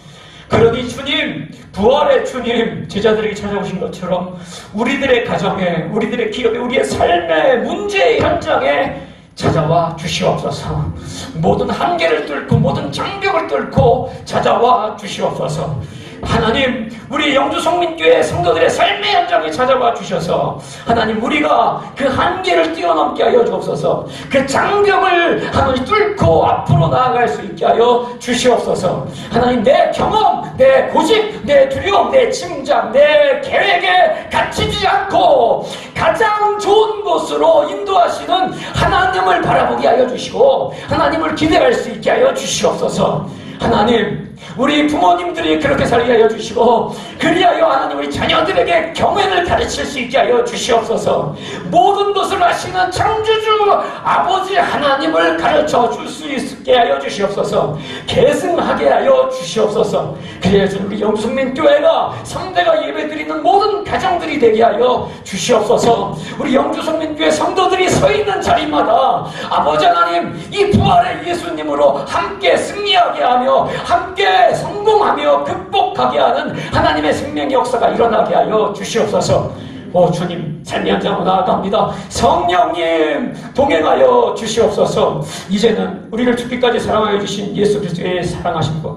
그러니 주님, 부활의 주님, 제자들에게 찾아오신 것처럼 우리들의 가정에, 우리들의 기업에, 우리의 삶의 문제의 현장에 찾아와 주시옵소서. 모든 한계를 뚫고 모든 장벽을 뚫고 찾아와 주시옵소서. 하나님, 우리 영주성민교회 성도들의 삶의 현장에 찾아와 주셔서 하나님, 우리가 그 한계를 뛰어넘게 하여 주옵소서. 그 장벽을 하나님 뚫고 앞으로 나아갈 수 있게 하여 주시옵소서. 하나님, 내 경험, 내 고집, 내 두려움, 내 침잠, 내 계획에 갇히지 않고 가장 좋은 곳으로 인도하시는 하나님을 바라보게 하여 주시고 하나님을 기대할 수 있게 하여 주시옵소서. 하나님, 우리 부모님들이 그렇게 살게 하여 주시고 그리하여 하나님 우리 자녀들에게 경외를 가르칠 수 있게 하여 주시옵소서. 모든 것을 아시는 창조주 아버지 하나님을 가르쳐 줄 수 있게 하여 주시옵소서. 계승하게 하여 주시옵소서. 그래서 우리 영주성민교회가 성대가 예배드리는 모든 가정들이 되게 하여 주시옵소서. 우리 영주성민교회 성도들이 서 있는 자리마다 아버지 하나님, 이 부활의 예수님으로 함께 승리하게 하며 함께 성공하며 극복하게 하는 하나님의 생명의 역사가 일어나게 하여 주시옵소서. 오 주님, 삶의 현장으로 나아갑니다. 성령님 동행하여 주시옵소서. 이제는 우리를 죽기까지 사랑하여 주신 예수 그리스도의 사랑하심과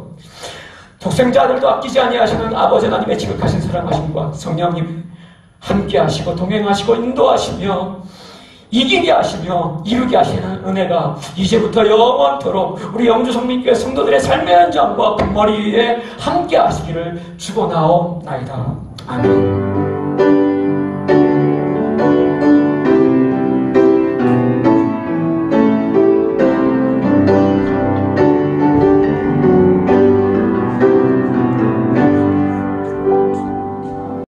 독생자 아들도 아끼지 아니하시는 아버지 하나님의 지극하신 사랑하심과 성령님 함께 하시고 동행하시고 인도하시며 이기게 하시며 이루게 하시는 은혜가 이제부터 영원토록 우리 영주성민교회 성도들의 삶의 현장과 금머리 위에 함께 하시기를 축원하옵나이다. 아멘.